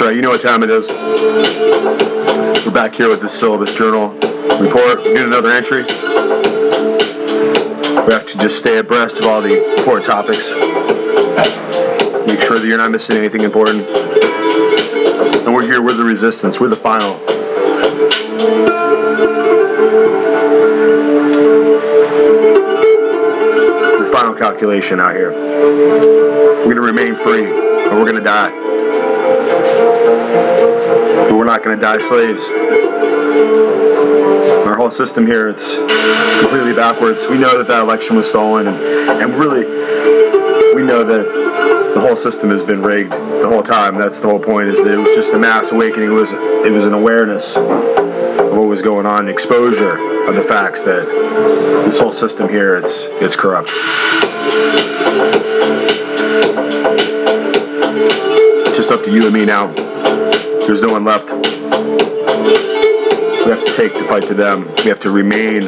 right, you know what time it is. We're back here with the Syllabus Journal report. We get another entry. We have to just stay abreast of all the important topics. Make sure that you're not missing anything important. And we're here with the resistance. We're the final. The final calculation out here. We're going to remain free, or we're going to die. But we're not going to die slaves. Our whole system here, it's completely backwards. We know that election was stolen, and really, we know that the whole system has been rigged the whole time. That's the whole point, is that it was just a mass awakening. It was an awareness of what was going on, exposure of the facts that this whole system here, it's corrupt. It's just up to you and me now. There's no one left. We have to take the fight to them. We have to remain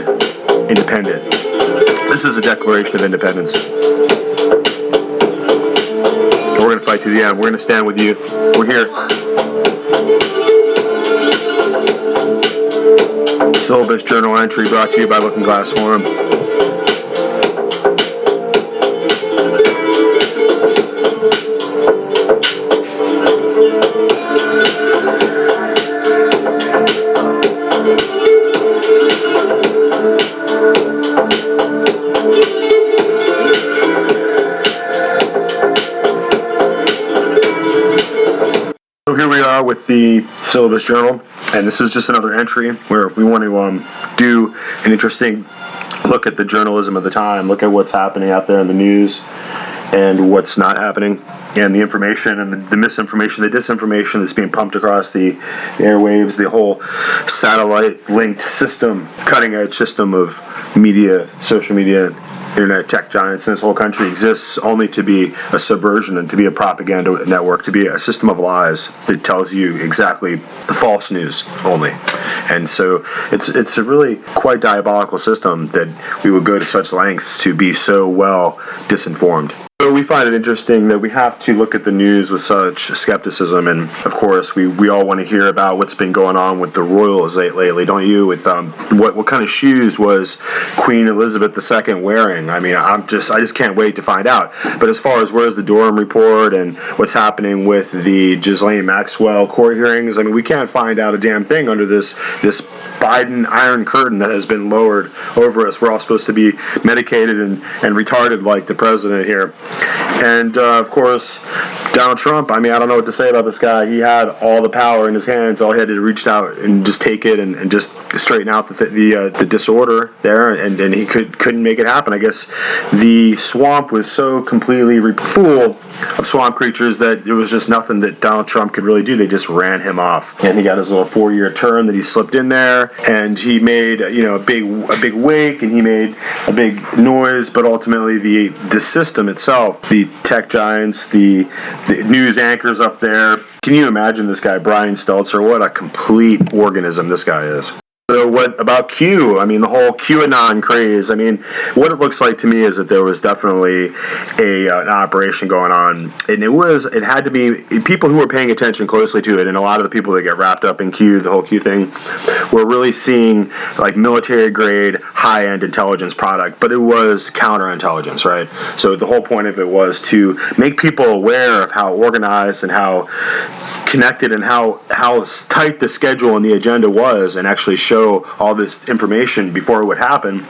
independent. This is a declaration of independence. We're going to fight to the end. We're going to stand with you. We're here. Syllabus Journal entry brought to you by Looking Glass Forum. With the Syllabus Journal, and this is just another entry where we want to do an interesting look at the journalism of the time, look at what's happening out there in the news and what's not happening, and the information and the misinformation, the disinformation that's being pumped across the airwaves, the whole satellite-linked system, cutting-edge system of media, social media, internet tech giants in this whole country exists only to be a subversion and to be a propaganda network, to be a system of lies that tells you exactly the false news only. And so it's a really quite diabolical system that we would go to such lengths to be so well disinformed. So we find it interesting that we have to look at the news with such skepticism, and of course we all want to hear about what's been going on with the royals lately, don't you? With what kind of shoes was Queen Elizabeth II wearing? I mean, I just can't wait to find out. But as far as where's the Durham report and what's happening with the Ghislaine Maxwell court hearings, I mean, we can't find out a damn thing under this Biden iron curtain that has been lowered over us. We're all supposed to be medicated and retarded like the president here. And of course, Donald Trump, I mean, I don't know what to say about this guy. He had all the power in his hands. All he had to reach out and just take it and just straighten out the disorder there, and he couldn't make it happen. I guess the swamp was so completely full of swamp creatures that there was just nothing that Donald Trump could really do. They just ran him off. And he got his little 4-year term that he slipped in there, and he made a big wake, and he made a big noise, but ultimately the system itself, the tech giants, the news anchors up there, can you imagine this guy, Brian Stelter? What a complete organism this guy is. So what about Q? I mean, the whole Qanon craze. I mean, what it looks like to me is that there was definitely an operation going on, and it had to be people who were paying attention closely to it, and a lot of the people that get wrapped up in Q, the whole Q thing, were really seeing like military-grade, high-end intelligence product, but it was counterintelligence, right? So the whole point of it was to make people aware of how organized and how connected and how tight the schedule and the agenda was, and actually show all this information before it would happen,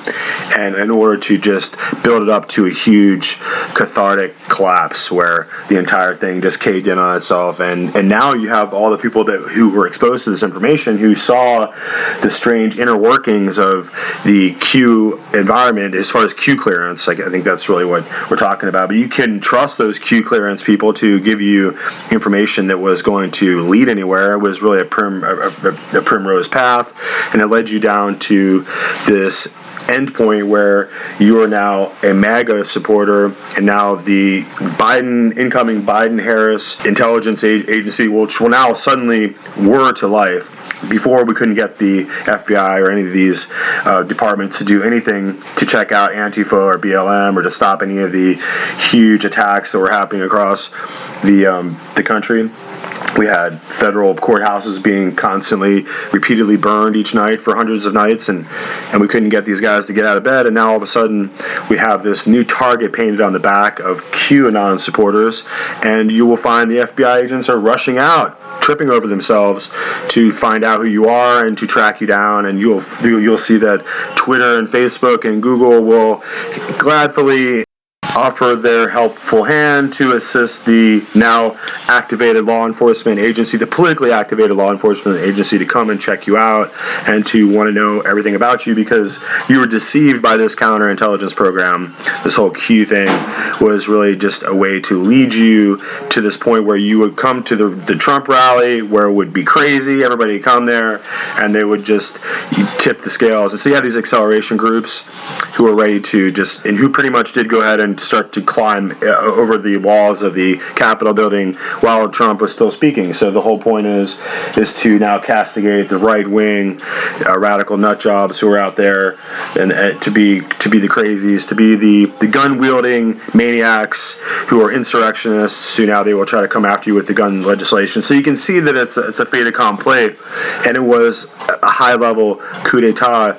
and in order to just build it up to a huge cathartic collapse where the entire thing just caved in on itself. And now you have all the people who were exposed to this information, who saw the strange inner workings of the Q environment as far as Q clearance. Like, I think that's really what we're talking about. But you can trust those Q clearance people to give you information that was going to lead anywhere. It was really a primrose path, and it led you down to this endpoint where you are now a MAGA supporter, and now the incoming Biden-Harris intelligence agency, which will now suddenly whir to life. Before, we couldn't get the FBI or any of these departments to do anything to check out Antifa or BLM or to stop any of the huge attacks that were happening across the country. We had federal courthouses being constantly, repeatedly burned each night for hundreds of nights, and we couldn't get these guys to get out of bed. And now all of a sudden, we have this new target painted on the back of Qanon supporters, and you will find the FBI agents are rushing out, tripping over themselves to find out who you are and to track you down. And you'll see that Twitter and Facebook and Google will gladly offer their helpful hand to assist the now activated law enforcement agency, the politically activated law enforcement agency, to come and check you out and to want to know everything about you because you were deceived by this counterintelligence program. This whole Q thing was really just a way to lead you to this point where you would come to the Trump rally where it would be crazy, everybody would come there, and they would just tip the scales. And so you have these acceleration groups who are ready to and who pretty much did go ahead and start to climb over the walls of the Capitol building while Trump was still speaking. So the whole point is to now castigate the right-wing radical nut jobs who are out there, and to be the crazies, to be the gun-wielding maniacs who are insurrectionists who now they will try to come after you with the gun legislation. So you can see that it's a fait accompli, and it was a high-level coup d'etat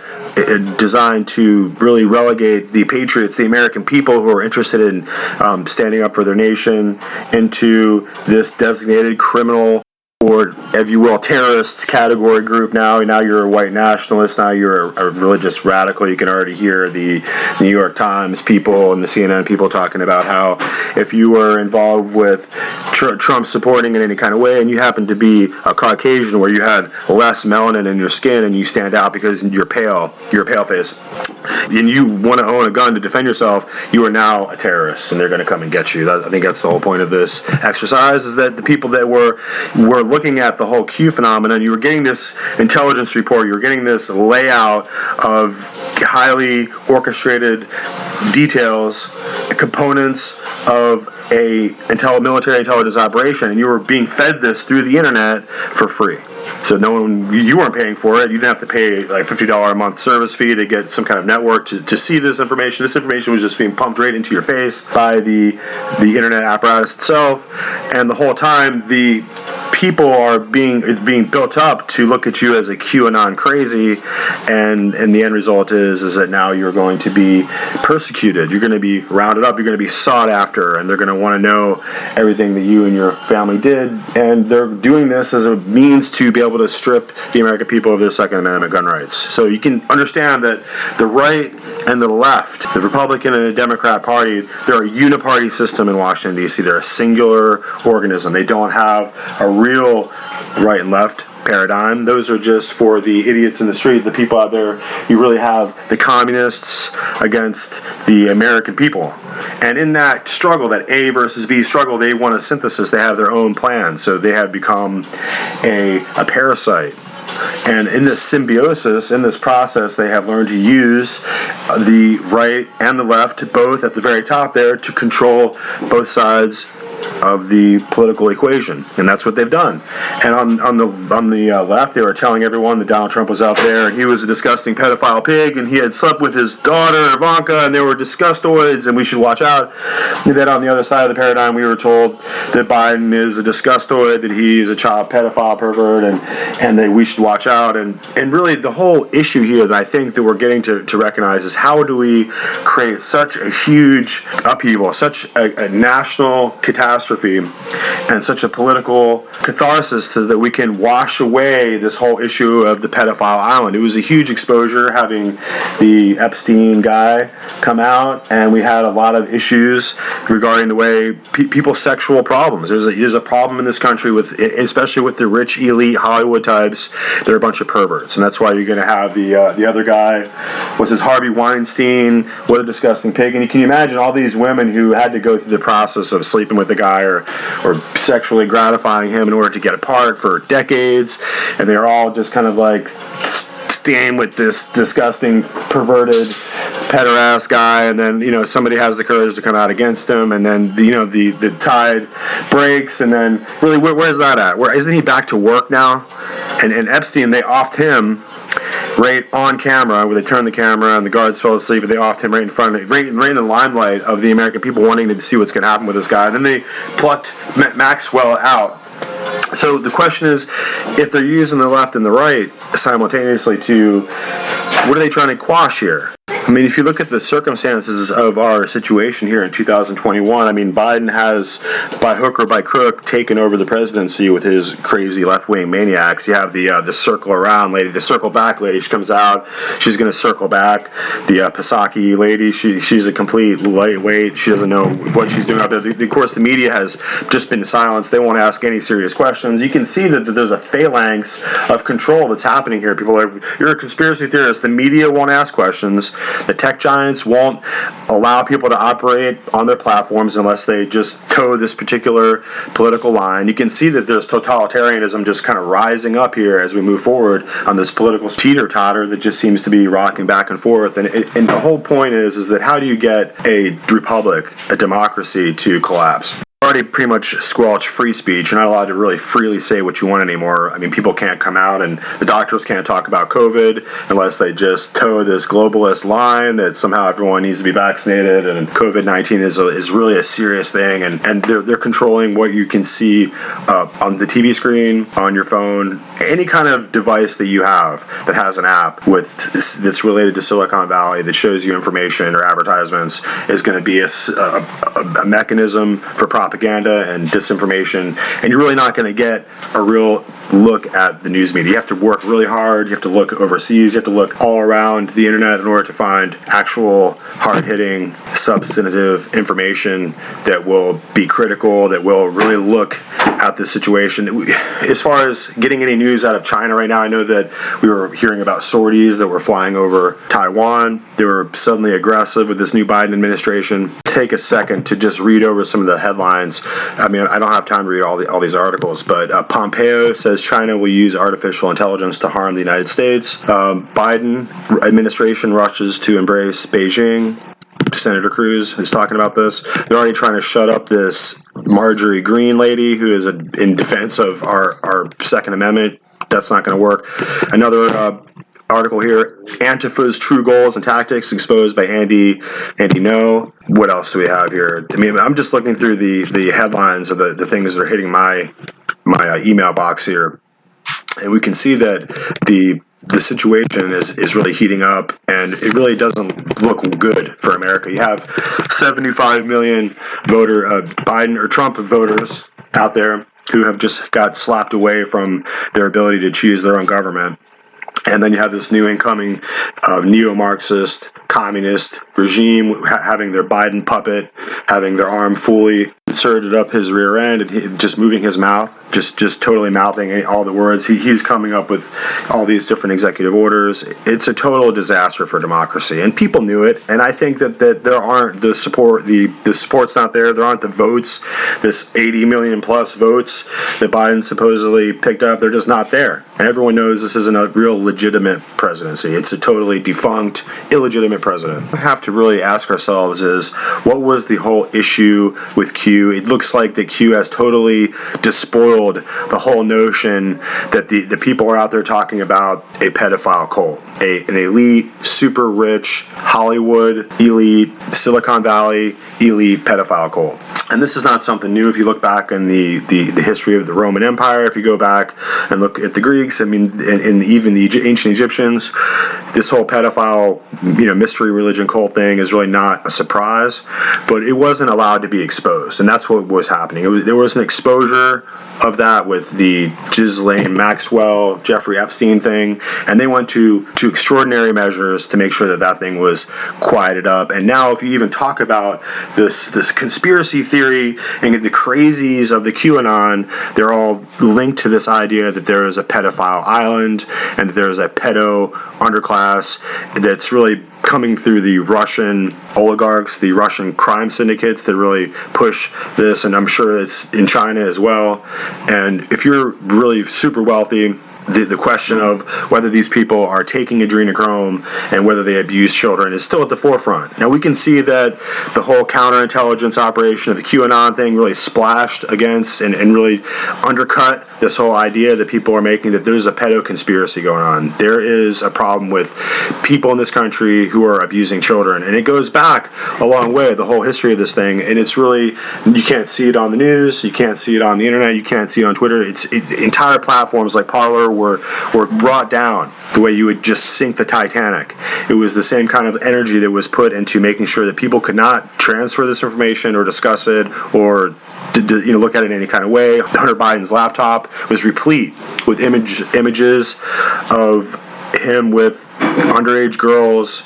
designed to really relegate the patriots, the American people who are interested in standing up for their nation, into this designated criminal, or if you will, terrorist category group. Now you're a white nationalist. Now you're a religious radical. You can already hear the New York Times people and the CNN people talking about how if you were involved with Trump supporting in any kind of way, and you happen to be a Caucasian where you had less melanin in your skin and you stand out because you're pale face, and you want to own a gun to defend yourself, you are now a terrorist, and they're going to come and get you. I think that's the whole point of this exercise, is that the people that were looking at the whole Q phenomenon, you were getting this intelligence report, you were getting this layout of highly orchestrated details, components of a military intelligence operation, and you were being fed this through the internet for free. So you weren't paying for it. You didn't have to pay like $50 a month service fee to get some kind of network to see this information. This information was just being pumped right into your face by the internet apparatus itself, and the whole time the people are being built up to look at you as a QAnon crazy, and the end result is that now you're going to be persecuted. You're going to be rounded up. You're going to be sought after, and they're going to want to know everything that you and your family did. And they're doing this as a means to be able to strip the American people of their Second Amendment gun rights. So you can understand that the right and the left, the Republican and the Democrat Party, they're a uniparty system in Washington, D.C. They're a singular organism. They don't have a real right and left paradigm. Those are just for the idiots in the street, the people out there. You really have the communists against the American people. And in that struggle, that A versus B struggle, they want a synthesis. They have their own plan. So they have become a parasite. And in this symbiosis, in this process, they have learned to use the right and the left, both at the very top there, to control both sides of the political equation, and that's what they've done. And on the left, they were telling everyone that Donald Trump was out there and he was a disgusting pedophile pig, and he had slept with his daughter Ivanka, and they were disgustoids, and we should watch out. And then on the other side of the paradigm, we were told that Biden is a disgustoid, that he's a child pedophile pervert, and that we should watch out. And really, the whole issue here that I think that we're getting to recognize is, how do we create such a huge upheaval, such a national catastrophe, and such a political catharsis so that we can wash away this whole issue of the pedophile island. It was a huge exposure having the Epstein guy come out, and we had a lot of issues regarding the way people's sexual problems. There's a problem in this country especially with the rich elite Hollywood types. They're a bunch of perverts, and that's why you're going to have the other guy, what's his, Harvey Weinstein, what a disgusting pig. And you can imagine all these women who had to go through the process of sleeping with the guy or sexually gratifying him in order to get apart for decades, and they're all just kind of like staying with this disgusting, perverted, pederast guy, and then somebody has the courage to come out against him, and then the tide breaks, and then really where's that at? Where isn't he back to work now? And Epstein, they offed him right on camera, where they turned the camera and the guards fell asleep, and they offed him right in the limelight of the American people wanting to see what's going to happen with this guy. And then they plucked Maxwell out So the question is, if they're using the left and the right simultaneously what are they trying to quash here? I mean, if you look at the circumstances of our situation here in 2021, I mean, Biden has, by hook or by crook, taken over the presidency with his crazy left-wing maniacs. You have the circle around lady, the circle back lady. She comes out, she's going to circle back. The Pisaki lady, she's a complete lightweight. She doesn't know what she's doing out there. Of course, the media has just been silenced. They won't ask any serious questions. You can see that there's a phalanx of control that's happening here. People are, you're a conspiracy theorist. The media won't ask questions. The tech giants won't allow people to operate on their platforms unless they just toe this particular political line. You can see that there's totalitarianism just kind of rising up here as we move forward on this political teeter-totter that just seems to be rocking back and forth. And the whole point is that how do you get a republic, a democracy, to collapse? Already pretty much squelched free speech. You're not allowed to really freely say what you want anymore. I mean, people can't come out, and the doctors can't talk about COVID unless they just toe this globalist line that somehow everyone needs to be vaccinated, and COVID-19 is really a serious thing, and they're controlling what you can see on the TV screen, on your phone, any kind of device that you have that has an app that's related to Silicon Valley that shows you information or advertisements is going to be a mechanism for propaganda and disinformation, and you're really not going to get a real look at the news media. You have to work really hard. You have to look overseas. You have to look all around the internet in order to find actual hard-hitting, substantive information that will be critical, that will really look at the situation. As far as getting any news out of China right now, I know that we were hearing about sorties that were flying over Taiwan. They were suddenly aggressive with this new Biden administration. Take a second to just read over some of the headlines. I mean, I don't have time to read all these articles, but Pompeo says China will use artificial intelligence to harm the United States. Biden administration rushes to embrace Beijing. Senator Cruz is talking about this. They're already trying to shut up this Marjorie Greene lady who is in defense of our Second Amendment. That's not going to work. Another article here, Antifa's true goals and tactics exposed by Andy No. What else do we have here? I mean, I'm just looking through the headlines of the things that are hitting my email box here, and we can see that the situation is really heating up, and it really doesn't look good for America. You have 75 million Biden or Trump voters out there who have just got slapped away from their ability to choose their own government. And then you have this new incoming neo-Marxist, communist regime having their Biden puppet, having their arm fully inserted up his rear end, and just moving his mouth, just totally mouthing all the words. He's coming up with all these different executive orders. It's a total disaster for democracy, and people knew it. And I think that there aren't the support. The support's not there. There aren't the votes. This 80 million plus votes that Biden supposedly picked up, they're just not there. And everyone knows this isn't a real legitimate presidency. It's a totally defunct, illegitimate president. What we have to really ask ourselves is, what was the whole issue with Q? It looks like that Q has totally despoiled the whole notion that the people are out there talking about a pedophile cult, an elite, super rich, Hollywood elite, Silicon Valley elite pedophile cult. And this is not something new. If you look back in the history of the Roman Empire, if you go back and look at the Greeks, I mean, and even the ancient Egyptians, this whole pedophile, mystery religion cult thing is really not a surprise, but it wasn't allowed to be exposed, and that's what was happening. There was an exposure of that with the Ghislaine Maxwell, Jeffrey Epstein thing, and they went to extraordinary measures to make sure that thing was quieted up. And now, if you even talk about this conspiracy theory and the crazies of the QAnon, they're all linked to this idea that there is a pedophile island and that there is a pedo underclass that's really coming through the Russian oligarchs, the Russian crime syndicates that really push this, and I'm sure it's in China as well. And if you're really super wealthy, the question of whether these people are taking adrenochrome and whether they abuse children is still at the forefront. Now, we can see that the whole counterintelligence operation of the QAnon thing really splashed against and really undercut this whole idea that people are making that there's a pedo conspiracy going on. There is a problem with people in this country who are abusing children, and it goes back a long way, the whole history of this thing, and it's really, you can't see it on the news, you can't see it on the internet, you can't see it on Twitter. It's entire platforms like Parler were brought down the way you would just sink the Titanic. It was the same kind of energy that was put into making sure that people could not transfer this information or discuss it or look at it in any kind of way. Hunter Biden's laptop was replete with images of him with underage girls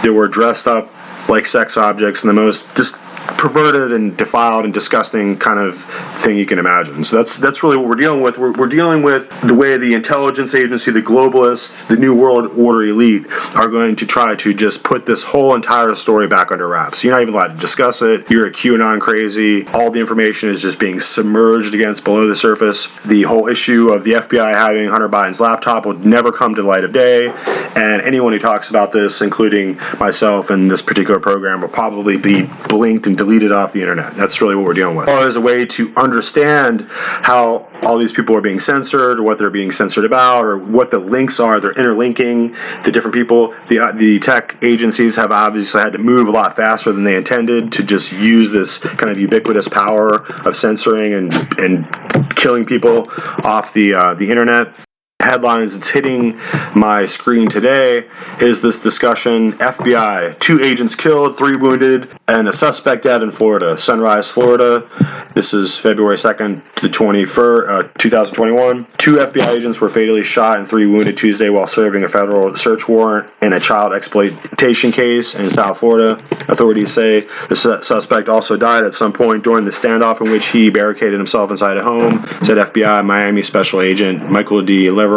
that were dressed up like sex objects in the most just perverted and defiled and disgusting kind of thing you can imagine. So that's really what we're dealing with. We're dealing with the way the intelligence agency, the globalists, the New World Order elite are going to try to just put this whole entire story back under wraps. You're not even allowed to discuss it. You're a QAnon crazy. All the information is just being submerged against below the surface. The whole issue of the FBI having Hunter Biden's laptop will never come to the light of day, and anyone who talks about this, including myself in this particular program, will probably be blinked and deleted off the internet. That's really what we're dealing with. As a way to understand how all these people are being censored, or what they're being censored about, or what the links are, they're interlinking the different people. The tech agencies have obviously had to move a lot faster than they intended to just use this kind of ubiquitous power of censoring and killing people off the internet. Headlines that's hitting my screen today is this discussion: FBI, 2 agents killed, 3 wounded, and a suspect dead in Florida, Sunrise, Florida. This is February 2nd to 21st, 2021. 2 FBI agents were fatally shot and 3 wounded Tuesday while serving a federal search warrant in a child exploitation case in South Florida. Authorities say the suspect also died at some point during the standoff in which he barricaded himself inside a home, said FBI Miami Special Agent Michael D. Leverock.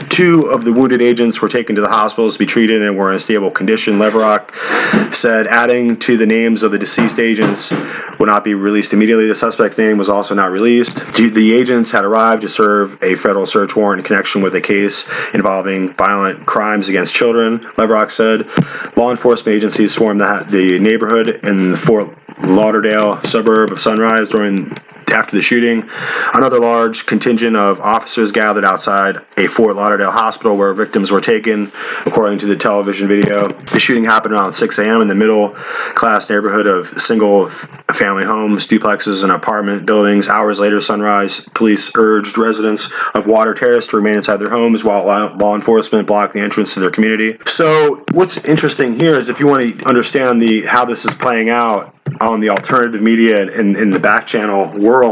2 of the wounded agents were taken to the hospitals to be treated and were in stable condition. Leverock said, adding to the names of the deceased agents will not be released immediately. The suspect's name was also not released. The agents had arrived to serve a federal search warrant in connection with a case involving violent crimes against children, Leverock said. Law enforcement agencies swarmed the neighborhood in the Fort Lauderdale suburb of Sunrise after the shooting. Another large contingent of officers gathered outside a Fort Lauderdale hospital where victims were taken, according to the television video. The shooting happened around 6 a.m. in the middle-class neighborhood of single-family homes, duplexes, and apartment buildings. Hours later, Sunrise police urged residents of Water Terrace to remain inside their homes while law enforcement blocked the entrance to their community. So what's interesting here is, if you want to understand how this is playing out on the alternative media and in the back channel world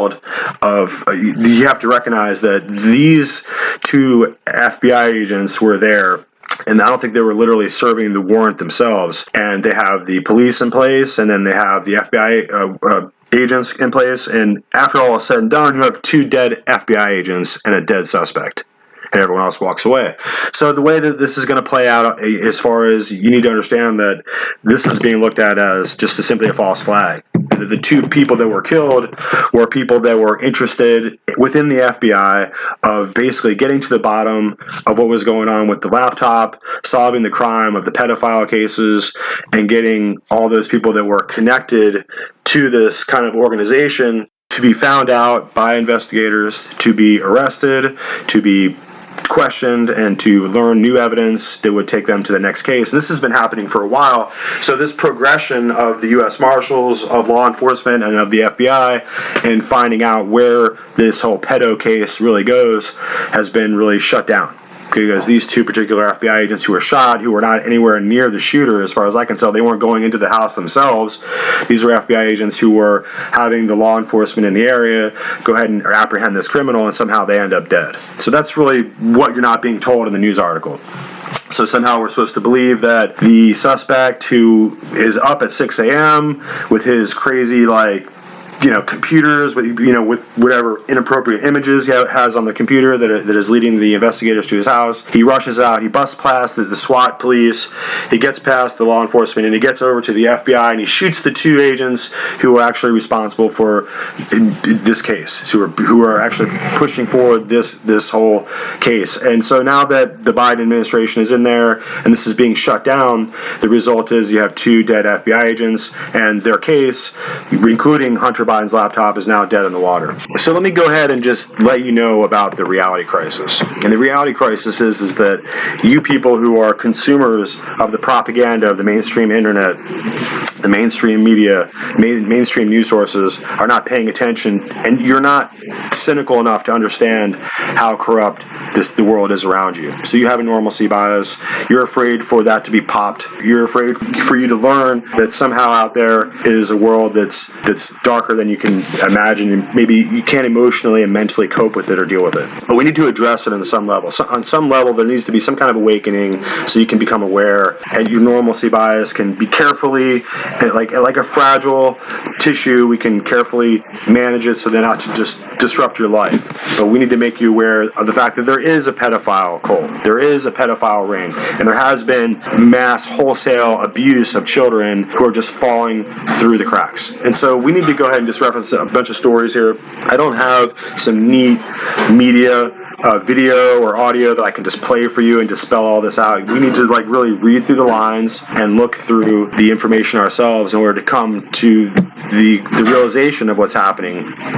you have to recognize that these 2 FBI agents were there, and I don't think they were literally serving the warrant themselves. And they have the police in place, and then they have the FBI agents in place. And after all is said and done, you have 2 dead FBI agents and a dead suspect, and everyone else walks away. So the way that this is going to play out, as far as, you need to understand that this is being looked at as just simply a false flag. The 2 people that were killed were people that were interested within the FBI of basically getting to the bottom of what was going on with the laptop, solving the crime of the pedophile cases, and getting all those people that were connected to this kind of organization to be found out by investigators, to be arrested, to be questioned, and to learn new evidence that would take them to the next case. And this has been happening for a while. So this progression of the U.S. Marshals, of law enforcement, and of the FBI in finding out where this whole pedo case really goes has been really shut down. Because these 2 particular FBI agents who were shot, who were not anywhere near the shooter, as far as I can tell, they weren't going into the house themselves. These were FBI agents who were having the law enforcement in the area go ahead and apprehend this criminal, and somehow they end up dead. So that's really what you're not being told in the news article. So somehow we're supposed to believe that the suspect, who is up at 6 a.m. with his crazy, computers, with whatever inappropriate images he has on the computer that is leading the investigators to his house. He rushes out, he busts past the SWAT police, he gets past the law enforcement, and he gets over to the FBI, and he shoots the 2 agents who are actually responsible for this case, who are actually pushing forward this whole case. And so now that the Biden administration is in there and this is being shut down, the result is you have 2 dead FBI agents, and their case, including Hunter Biden's laptop is now dead in the water. So let me go ahead and just let you know about the reality crisis. And the reality crisis is that you people who are consumers of the propaganda of the mainstream internet, the mainstream media, mainstream news sources are not paying attention, and you're not cynical enough to understand how corrupt the world is around you. So you have a normalcy bias. You're afraid for that to be popped. You're afraid for you to learn that somehow out there is a world that's darker than you can imagine, and maybe you can't emotionally and mentally cope with it or deal with it. But we need to address it on some level. So on some level, there needs to be some kind of awakening so you can become aware, and your normalcy bias can be carefully, like a fragile tissue, we can carefully manage it so they're not to just disrupt your life. But we need to make you aware of the fact that there is a pedophile cult. There is a pedophile ring, and there has been mass wholesale abuse of children who are just falling through the cracks. And so we need to go ahead and just reference a bunch of stories here. I don't have some neat media video or audio that I can just play for you and just spell all this out. We need to really read through the lines and look through the information ourselves in order to come to the realization of what's happening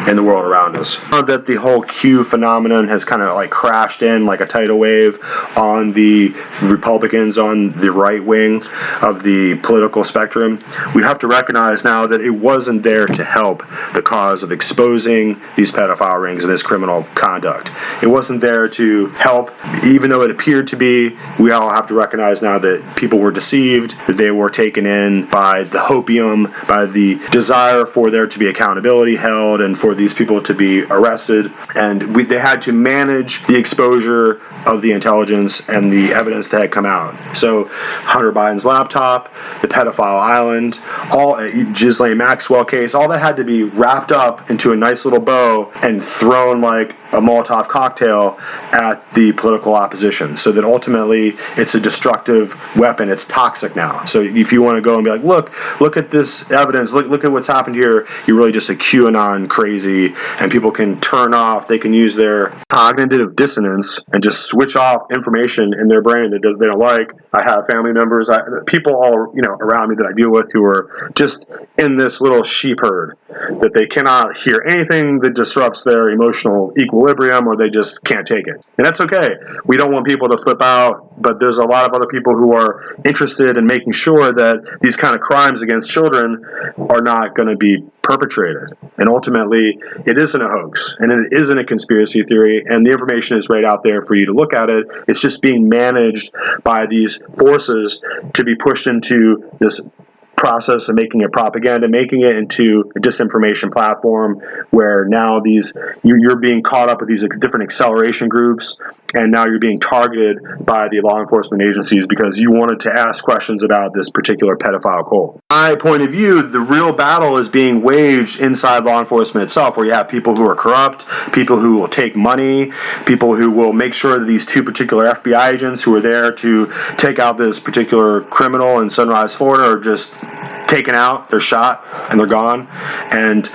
in the world around us. That the whole Q phenomenon has kind of crashed in like a tidal wave on the Republicans on the right wing of the political spectrum. We have to recognize now that it wasn't there to help the cause of exposing these pedophile rings and this criminal conduct. It wasn't there to help, even though it appeared to be. We all have to recognize now that people were deceived, that they were taken in by the hopium, by the desire for there to be accountability held and for these people to be arrested. And they had to manage the exposure of the intelligence and the evidence that had come out. So Hunter Biden's laptop, the pedophile island, all Ghislaine Maxwell case, all that had to be wrapped up into a nice little bow and thrown like a Molotov cocktail at the political opposition, so that ultimately it's a destructive weapon. It's toxic now. So if you want to go and be like, look at this evidence, look at what's happened here, you're really just a QAnon crazy, and people can turn off, they can use their cognitive dissonance and just switch off information in their brain that they don't like. I have family members, people all around me that I deal with who are just in this little sheep herd, that they cannot hear anything that disrupts their emotional equilibrium, or they just can't take it. And that's okay. We don't want people to flip out, but there's a lot of other people who are interested in making sure that these kind of crimes against children are not going to be perpetrated. And ultimately, it isn't a hoax, and it isn't a conspiracy theory, and the information is right out there for you to look at it. It's just being managed by these forces to be pushed into this process of making it propaganda, making it into a disinformation platform where now you're being caught up with these different acceleration groups, and now you're being targeted by the law enforcement agencies because you wanted to ask questions about this particular pedophile cult. My point of view, the real battle is being waged inside law enforcement itself, where you have people who are corrupt, people who will take money, people who will make sure that these two particular FBI agents who are there to take out this particular criminal in Sunrise, Florida, are just taken out, they're shot, and they're gone. And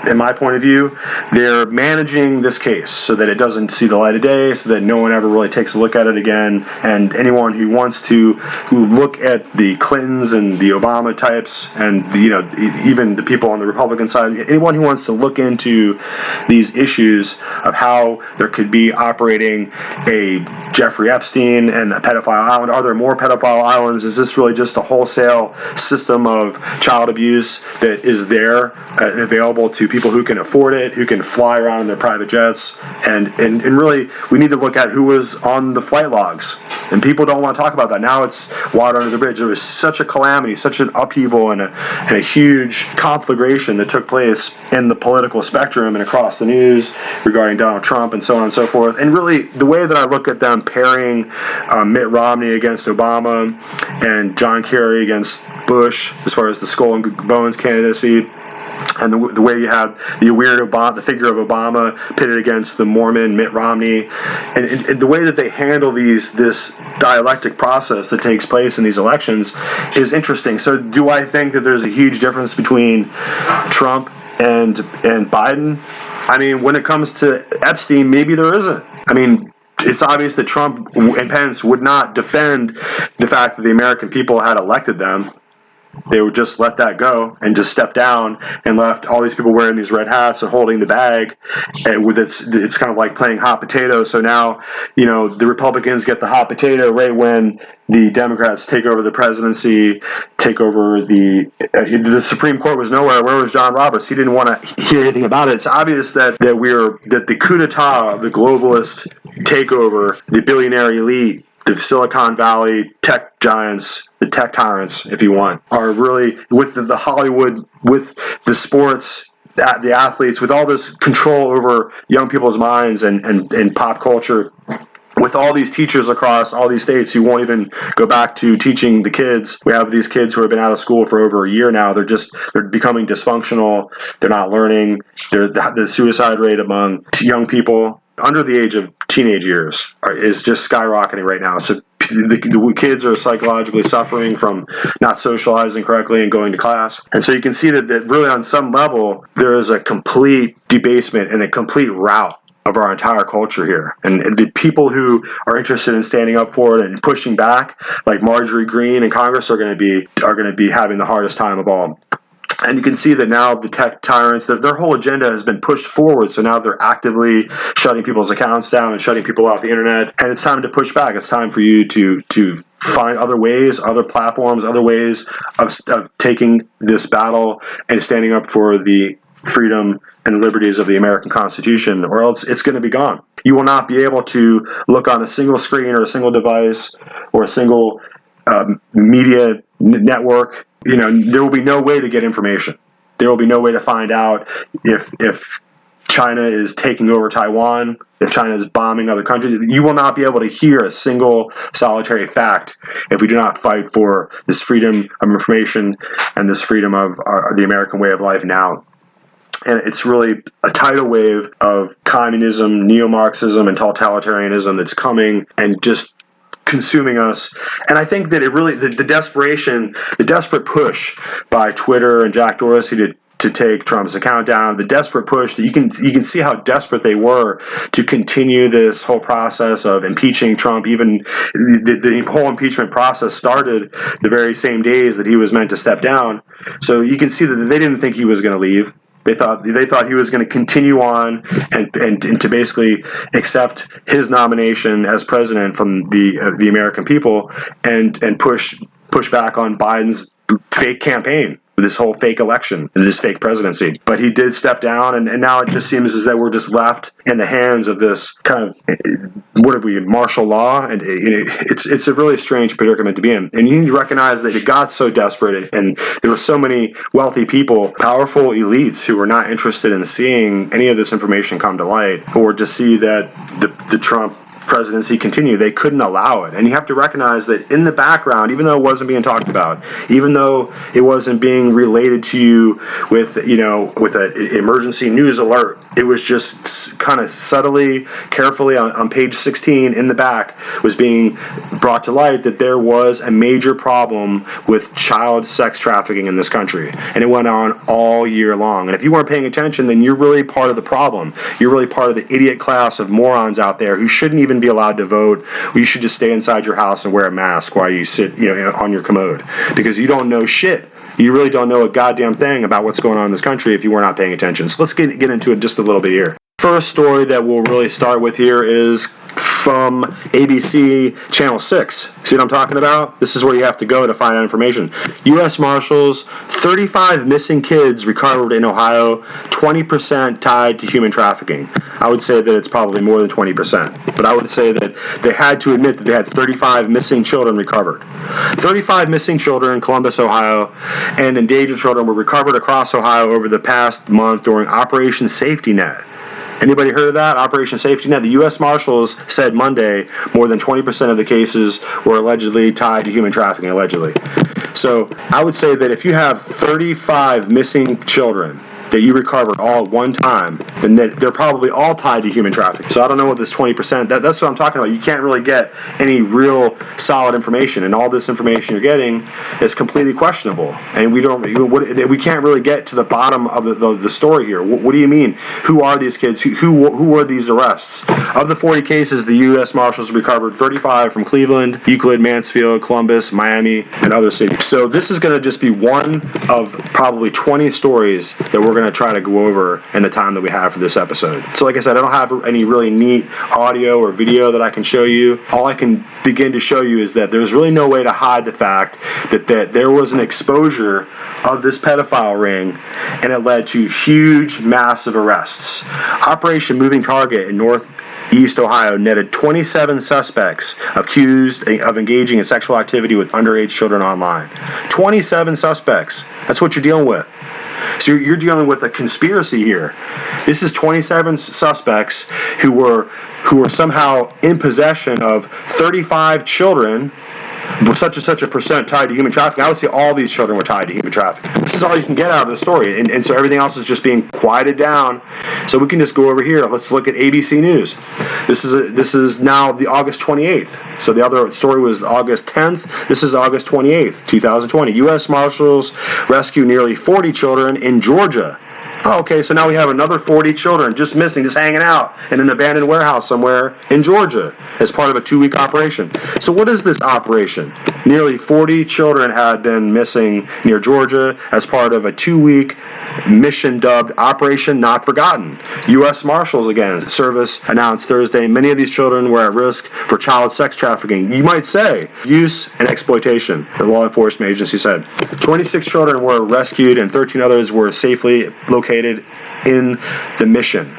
in my point of view, they're managing this case so that it doesn't see the light of day, so that no one ever really takes a look at it again. And anyone who wants to look at the Clintons and the Obama types, and even the people on the Republican side, anyone who wants to look into these issues of how there could be operating a Jeffrey Epstein and a pedophile island. Are there more pedophile islands? Is this really just a wholesale system of child abuse that is there and available to people who can afford it, who can fly around in their private jets? And really, we need to look at who was on the flight logs. And people don't want to talk about that. Now it's water under the bridge. It was such a calamity, such an upheaval, and a huge conflagration that took place in the political spectrum and across the news regarding Donald Trump and so on and so forth. And really, the way that I look at them pairing Mitt Romney against Obama and John Kerry against Bush, as far as the skull and bones candidacy, and the way you have the weird Obama, the figure of Obama pitted against the Mormon Mitt Romney, and the way that they handle this dialectic process that takes place in these elections is interesting. So do I think that there's a huge difference between Trump and Biden? I mean, when it comes to Epstein, maybe there isn't. I mean, it's obvious that Trump and Pence would not defend the fact that the American people had elected them. they would just let that go and just step down and left all these people wearing these red hats and holding the bag. And with it's kind of like playing hot potato. So now, the Republicans get the hot potato right when the Democrats take over the presidency, take over the Supreme Court was nowhere. Where was John Roberts? He didn't want to hear anything about it. It's obvious that the coup d'etat of the globalist takeover, the billionaire elite, the Silicon Valley tech giants, the tech tyrants, if you want, are really with the Hollywood, with the sports, the athletes, with all this control over young people's minds and pop culture. With all these teachers across all these states who won't even go back to teaching the kids. We have these kids who have been out of school for over a year now. They're becoming dysfunctional. They're not learning. The suicide rate among young people under the age of teenage years is just skyrocketing right now. So the kids are psychologically suffering from not socializing correctly and going to class. And so you can see that really on some level, there is a complete debasement and a complete rout of our entire culture here. And the people who are interested in standing up for it and pushing back, like Marjorie Greene in Congress, are going to be having the hardest time of all. And you can see that now the tech tyrants, their whole agenda has been pushed forward. So now they're actively shutting people's accounts down and shutting people off the internet. And it's time to push back. It's time for you to find other ways, other platforms, other ways of taking this battle and standing up for the freedom and liberties of the American Constitution, or else it's going to be gone. You will not be able to look on a single screen or a single device or a single media network. There will be no way to get information. There will be no way to find out if China is taking over Taiwan, if China is bombing other countries. You will not be able to hear a single solitary fact if we do not fight for this freedom of information and this freedom of the American way of life now. And it's really a tidal wave of communism, neo-Marxism, and totalitarianism that's coming and just consuming us. And I think that it really, the desperate push by Twitter and Jack Dorsey to take Trump's account down, the desperate push that you can see how desperate they were to continue this whole process of impeaching Trump. Even the whole impeachment process started the very same days that he was meant to step down. So you can see that they didn't think he was going to leave. They thought he was going to continue on and to basically accept his nomination as president from the American people and push back on Biden's fake campaign, this whole fake election, this fake presidency. But he did step down, and now it just seems as though we're just left in the hands of this kind of, what are we, martial law? And it's a really strange predicament to be in. And you need to recognize that it got so desperate, and there were so many wealthy people, powerful elites, who were not interested in seeing any of this information come to light, or to see that the Trump presidency continue. They couldn't allow it. And you have to recognize that in the background, even though it wasn't being talked about, even though it wasn't being related to you with an emergency news alert, it was just kind of subtly, carefully on page 16 in the back was being brought to light that there was a major problem with child sex trafficking in this country. And it went on all year long. And if you weren't paying attention, then you're really part of the problem. You're really part of the idiot class of morons out there who shouldn't even be allowed to vote. You should just stay inside your house and wear a mask while you sit, on your commode, because you don't know shit. You really don't know a goddamn thing about what's going on in this country if you were not paying attention. So let's get into it just a little bit here. First story that we'll really start with here is from ABC Channel 6. See what I'm talking about? This is where you have to go to find out information. U.S. Marshals, 35 missing kids recovered in Ohio, 20% tied to human trafficking. I would say that it's probably more than 20%, but I would say that they had to admit that they had 35 missing children recovered. 35 missing children in Columbus, Ohio, and endangered children were recovered across Ohio over the past month during Operation Safety Net. Anybody heard of that? Operation Safety Net? The U.S. Marshals said Monday more than 20% of the cases were allegedly tied to human trafficking, allegedly. So I would say that if you have 35 missing children that you recovered all at one time, then they're probably all tied to human trafficking. So I don't know what this 20%, that's what I'm talking about. You can't really get any real solid information, and all this information you're getting is completely questionable. And we can't really get to the bottom of the story here. What do you mean? Who are these kids? Who were these arrests? Of the 40 cases, the U.S. Marshals recovered 35 from Cleveland, Euclid, Mansfield, Columbus, Miami, and other cities. So this is going to just be one of probably 20 stories that we're going to try to go over in the time that we have for this episode. So like I said, I don't have any really neat audio or video that I can show you. All I can begin to show you is that there's really no way to hide the fact that there was an exposure of this pedophile ring, and it led to huge, massive arrests. Operation Moving Target in Northeast Ohio netted 27 suspects accused of engaging in sexual activity with underage children online. 27 suspects. That's what you're dealing with. So you're dealing with a conspiracy here. This is 27 suspects who were somehow in possession of 35 children, such and such a percent tied to human trafficking. I would say all these children were tied to human trafficking. This is all you can get out of the story, and so everything else is just being quieted down. So we can just go over here. Let's look at ABC News. This is now the August 28th. So the other story was August 10th. This is August 28th, 2020. U.S. Marshals rescue nearly 40 children in Georgia. Oh, okay, so now we have another 40 children just missing, just hanging out in an abandoned warehouse somewhere in Georgia as part of a 2-week operation. So what is this operation? Nearly 40 children had been missing near Georgia as part of a 2-week mission dubbed Operation Not Forgotten. U.S. Marshals, again, service announced Thursday many of these children were at risk for child sex trafficking. You might say use and exploitation, the law enforcement agency said. 26 children were rescued and 13 others were safely located in the mission.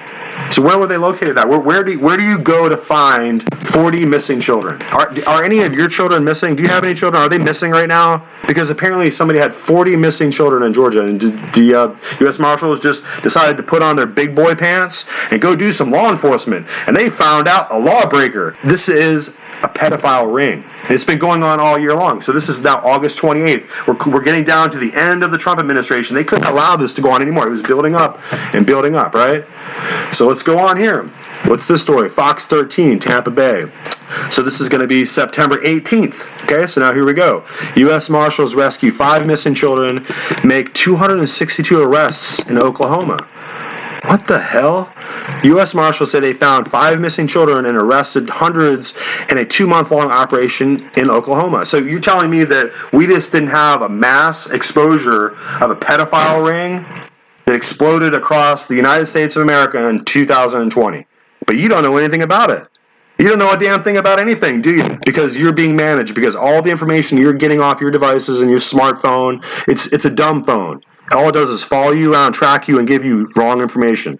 So where were they located at? Where do you go to find 40 missing children? Are any of your children missing? Do you have any children? Are they missing right now? Because apparently somebody had 40 missing children in Georgia, and the U.S. Marshals just decided to put on their big boy pants and go do some law enforcement, and they found out a lawbreaker. This is a pedophile ring. And it's been going on all year long. So this is now August 28th. We're getting down to the end of the Trump administration. They couldn't allow this to go on anymore. It was building up and building up, right? So let's go on here. What's this story? Fox 13, Tampa Bay. So this is going to be September 18th. Okay, so now here we go. U.S. Marshals rescue 5 missing children, make 262 arrests in Oklahoma. What the hell? U.S. Marshals say they found 5 missing children and arrested hundreds in a 2-month-long operation in Oklahoma. So you're telling me that we just didn't have a mass exposure of a pedophile ring that exploded across the United States of America in 2020, but you don't know anything about it. You don't know a damn thing about anything, do you? Because you're being managed, because all the information you're getting off your devices and your smartphone, it's a dumb phone. All it does is follow you around, track you, and give you wrong information.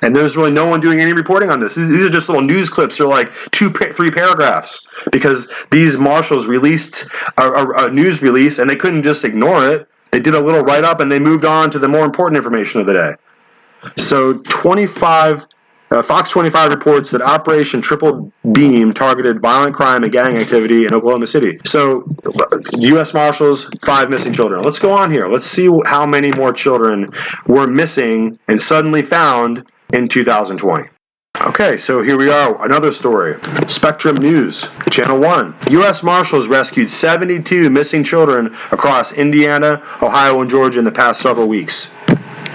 And there's really no one doing any reporting on this. These are just little news clips. They're like 2-3 paragraphs because these marshals released a news release and they couldn't just ignore it. They did a little write-up and they moved on to the more important information of the day. So Fox 25 reports that Operation Triple Beam targeted violent crime and gang activity in Oklahoma City. So U.S. Marshals, 5 missing children. Let's go on here. Let's see how many more children were missing and suddenly found in 2020. Okay, so here we are, another story. Spectrum News, Channel 1. U.S. Marshals rescued 72 missing children across Indiana, Ohio, and Georgia in the past several weeks.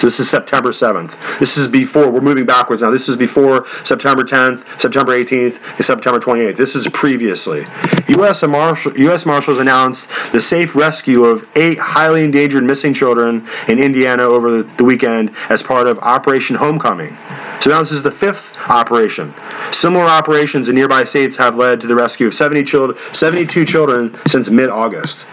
This is September 7th. This is before, we're moving backwards now. This is before September 10th, September 18th, and September 28th. This is previously. U.S. Marshals announced the safe rescue of 8 highly endangered missing children in Indiana over the weekend as part of Operation Homecoming. So now this is the 5th operation. Similar operations in nearby states have led to the rescue of 72 children since mid-August.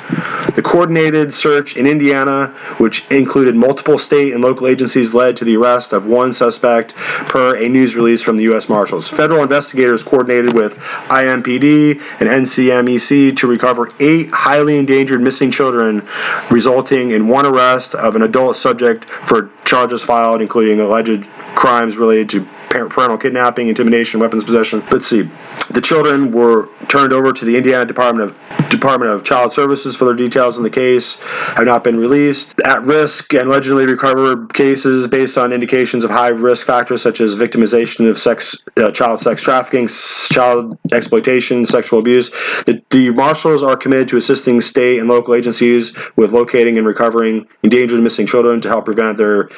The coordinated search in Indiana, which included multiple state and local agencies, led to the arrest of 1 suspect per a news release from the U.S. Marshals. Federal investigators coordinated with IMPD and NCMEC to recover 8 highly endangered missing children, resulting in 1 arrest of an adult subject for charges filed, including alleged crimes related to parental kidnapping, intimidation, weapons possession. Let's see. The children were turned over to the Indiana Department of Child Services for their details in the case, have not been released. At risk and allegedly recovered cases based on indications of high risk factors such as victimization of child sex trafficking, child exploitation, sexual abuse. The Marshals are committed to assisting state and local agencies with locating and recovering endangered and missing children to help prevent their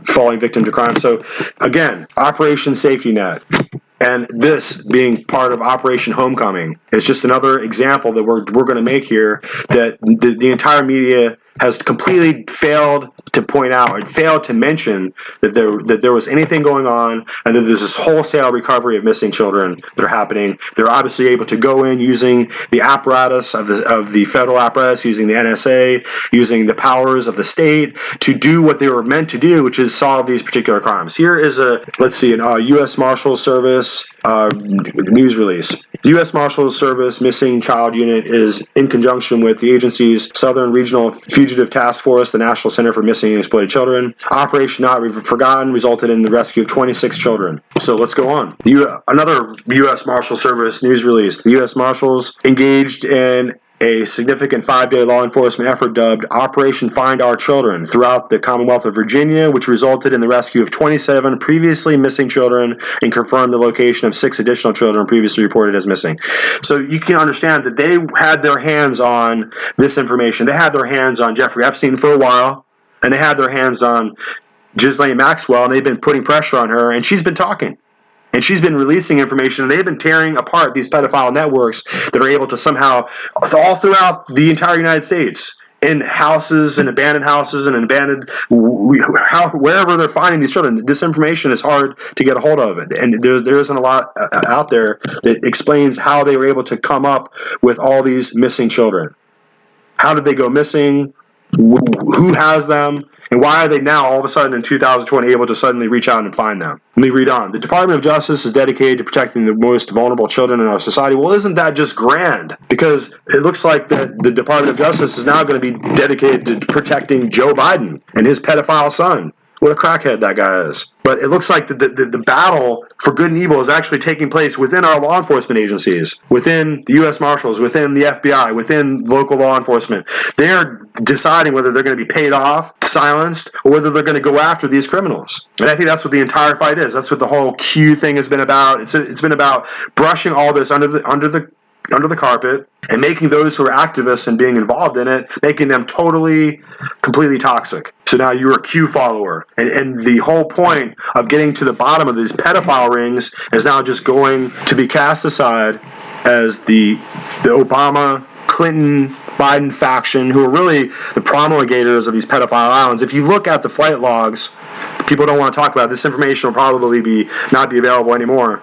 falling victim to crime. So again, Operation Safety Net, and this being part of Operation Homecoming is just another example that we're going to make here, that the entire media has completely failed to point out and failed to mention that there was anything going on, and that there's this wholesale recovery of missing children that are happening. They're obviously able to go in using the apparatus of the federal apparatus, using the NSA, using the powers of the state to do what they were meant to do, which is solve these particular crimes. Here is an U.S. Marshals Service news release. The U.S. Marshals Service Missing Child Unit is in conjunction with the agency's Southern Regional Fugitive Task Force, the National Center for Missing and Exploited Children. Operation Not Forgotten resulted in the rescue of 26 children. So let's go on. Another U.S. Marshals Service news release. The U.S. Marshals engaged in a significant 5-day law enforcement effort dubbed Operation Find Our Children throughout the Commonwealth of Virginia, which resulted in the rescue of 27 previously missing children and confirmed the location of 6 additional children previously reported as missing. So you can understand that they had their hands on this information. They had their hands on Jeffrey Epstein for a while, and they had their hands on Ghislaine Maxwell, and they've been putting pressure on her, and she's been talking. And she's been releasing information, and they've been tearing apart these pedophile networks that are able to somehow, all throughout the entire United States, in houses and abandoned houses and wherever they're finding these children. This information is hard to get a hold of, and there isn't a lot out there that explains how they were able to come up with all these missing children. How did they go missing? Who has them? And why are they now, all of a sudden in 2020, able to suddenly reach out and find them? Let me read on. The Department of Justice is dedicated to protecting the most vulnerable children in our society. Well, isn't that just grand? Because it looks like that the Department of Justice is now going to be dedicated to protecting Joe Biden and his pedophile son. What a crackhead that guy is. But it looks like the battle for good and evil is actually taking place within our law enforcement agencies, within the U.S. Marshals, within the FBI, within local law enforcement. They're deciding whether they're going to be paid off, silenced, or whether they're going to go after these criminals. And I think that's what the entire fight is. That's what the whole Q thing has been about. It's been about brushing all this under the carpet and making those who are activists and being involved in it, making them completely toxic. So now you're a Q follower. And the whole point of getting to the bottom of these pedophile rings is now just going to be cast aside as the Obama, Clinton, Biden faction, who are really the promulgators of these pedophile islands. If you look at the flight logs, people don't want to talk about it. This information will probably not be available anymore.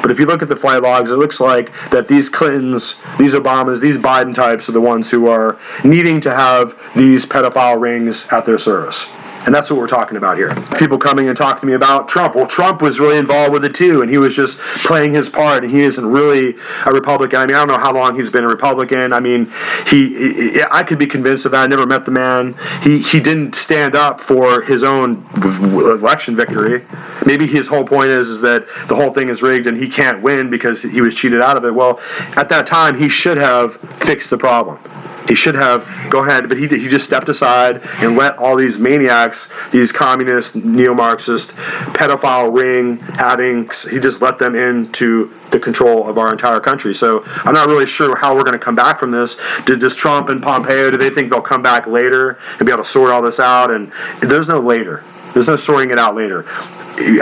But if you look at the flight logs, it looks like that these Clintons, these Obamas, these Biden types are the ones who are needing to have these pedophile rings at their service. And that's what we're talking about here. People coming and talking to me about Trump. Well, Trump was really involved with it too, and he was just playing his part, and he isn't really a Republican. I mean, I don't know how long he's been a Republican. I mean, I could be convinced of that. I never met the man. He didn't stand up for his own election victory. Maybe his whole point is that the whole thing is rigged and he can't win because he was cheated out of it. Well, at that time, he should have fixed the problem. He should have gone ahead, but he just stepped aside and let all these maniacs, these communist, neo-Marxist, pedophile ring he just let them into the control of our entire country. So I'm not really sure how we're going to come back from this. Does Trump and Pompeo, do they think they'll come back later and be able to sort all this out? And there's no later. There's no sorting it out later.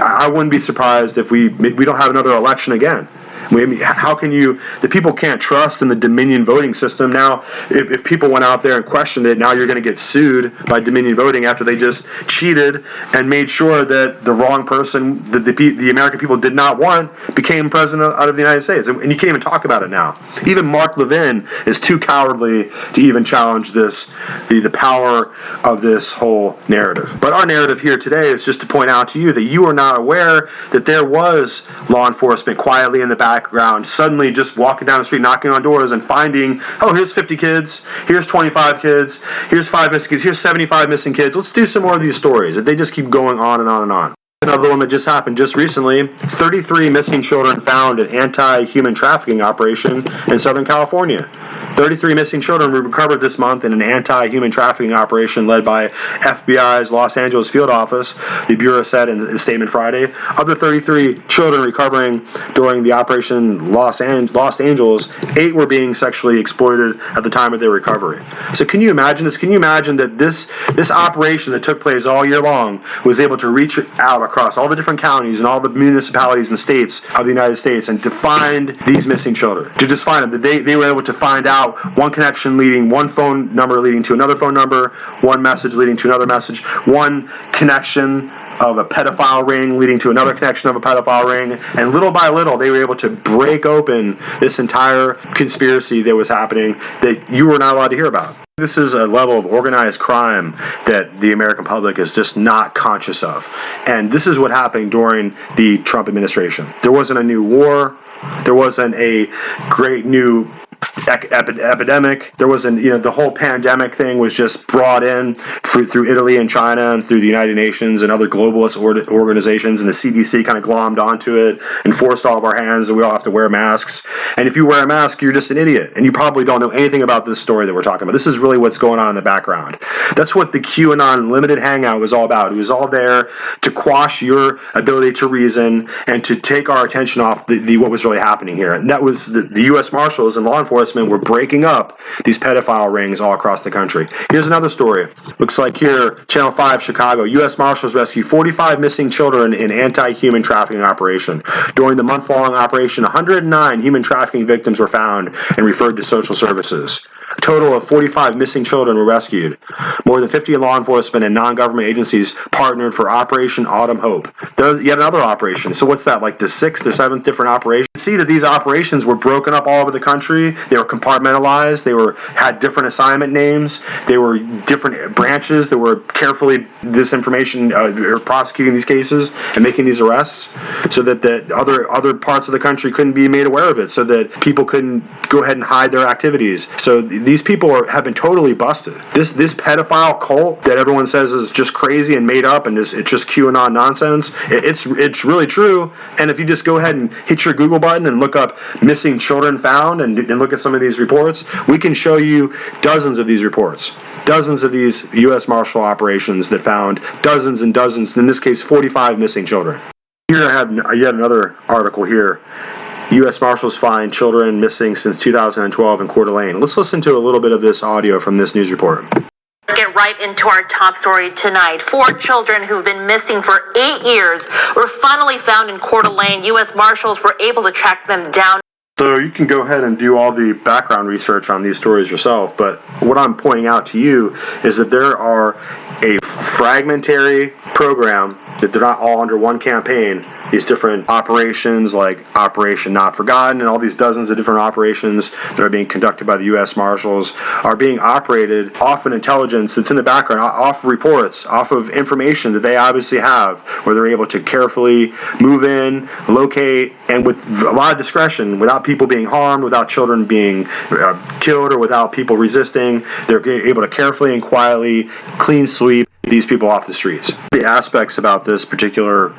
I wouldn't be surprised if we don't have another election again. I mean, how can the people can't trust in the Dominion voting system. Now, if people went out there and questioned it, now you're going to get sued by Dominion voting after they just cheated and made sure that the wrong person that the American people did not want became president of the United States. And you can't even talk about it now. Even Mark Levin is too cowardly to even challenge the power of this whole narrative. But our narrative here today is just to point out to you that you are not aware that there was law enforcement quietly in the background, suddenly just walking down the street, knocking on doors and finding, oh, here's 50 kids, here's 25 kids, here's 5 missing kids, here's 75 missing kids. Let's do some more of these stories. They just keep going on and on and on. Another one that just happened just recently, 33 missing children found in anti-human trafficking operation in Southern California. 33 missing children were recovered this month in an anti-human trafficking operation led by FBI's Los Angeles field office, the Bureau said in a statement Friday. Of the 33 children recovering during the operation Los Angeles, 8 were being sexually exploited at the time of their recovery. So can you imagine this? Can you imagine that this operation that took place all year long was able to reach out across all the different counties and all the municipalities and states of the United States and to find these missing children, to just find them? They were able to find out one connection leading, one phone number leading to another phone number, one message leading to another message, one connection of a pedophile ring leading to another connection of a pedophile ring, and little by little they were able to break open this entire conspiracy that was happening that you were not allowed to hear about. This is a level of organized crime that the American public is just not conscious of. And this is what happened during the Trump administration. There wasn't a new war. There wasn't a great new epidemic. There wasn't, the whole pandemic thing was just brought in through Italy and China and through the United Nations and other globalist organizations, and the CDC kind of glommed onto it and forced all of our hands and we all have to wear masks. And if you wear a mask, you're just an idiot and you probably don't know anything about this story that we're talking about. This is really what's going on in the background. That's what the QAnon limited hangout was all about. It was all there to quash your ability to reason and to take our attention off what was really happening here. And that was the U.S. Marshals and law enforcement were breaking up these pedophile rings all across the country. Here's another story. Looks like here, Channel 5, Chicago. U.S. Marshals rescue 45 missing children in anti-human trafficking operation. During the month-long operation, 109 human trafficking victims were found and referred to social services. A total of 45 missing children were rescued. More than 50 law enforcement and non-government agencies partnered for Operation Autumn Hope. There's yet another operation. So what's that, like the 6th or 7th different operation? See that these operations were broken up all over the country. They were compartmentalized. They had different assignment names. They were different branches that were carefully prosecuting these cases and making these arrests, so that the other parts of the country couldn't be made aware of it, so that people couldn't go ahead and hide their activities. So these people have been totally busted. This pedophile cult that everyone says is just crazy and made up and it's just QAnon nonsense. It's really true. And if you just go ahead and hit your Google button and look up missing children found and look at some of these reports, we can show you dozens of these reports. Dozens of these U.S. Marshal operations that found dozens and dozens, in this case 45 missing children. Here I have yet another article here. U.S. Marshals find children missing since 2012 in Coeur d'Alene. Let's listen to a little bit of this audio from this news report. Let's get right into our top story tonight. 4 children who've been missing for 8 years were finally found in Coeur d'Alene. U.S. Marshals were able to track them down. So you can go ahead and do all the background research on these stories yourself, but what I'm pointing out to you is that there are a fragmentary program, that they're not all under one campaign. These different operations like Operation Not Forgotten and all these dozens of different operations that are being conducted by the U.S. Marshals are being operated off an intelligence that's in the background, off reports, off of information that they obviously have, where they're able to carefully move in, locate, and with a lot of discretion, without people being harmed, without children being killed, or without people resisting. They're able to carefully and quietly clean sweep these people off the streets. The aspects about this particular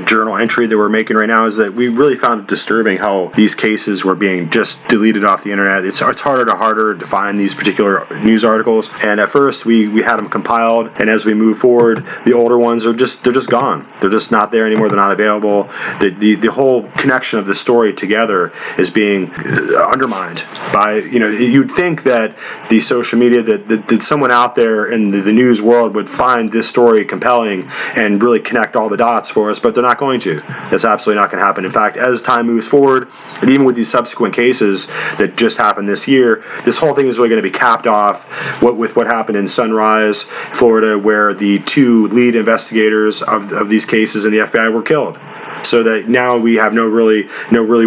journal entry that we're making right now is that we really found it disturbing how these cases were being just deleted off the internet. It's harder to find these particular news articles, and at first we had them compiled, and as we move forward, the older ones they're just gone. They're just not there anymore. They're not available. The whole connection of the story together is being undermined by, you'd think that the social media, that someone out there in the news world would find this story compelling and really connect all the dots for us, but they're not going to. That's absolutely not going to happen. In fact, as time moves forward, and even with these subsequent cases that just happened this year, this whole thing is really going to be capped off with what happened in Sunrise, Florida, where the 2 lead investigators of these cases in the FBI were killed. So that now we have no really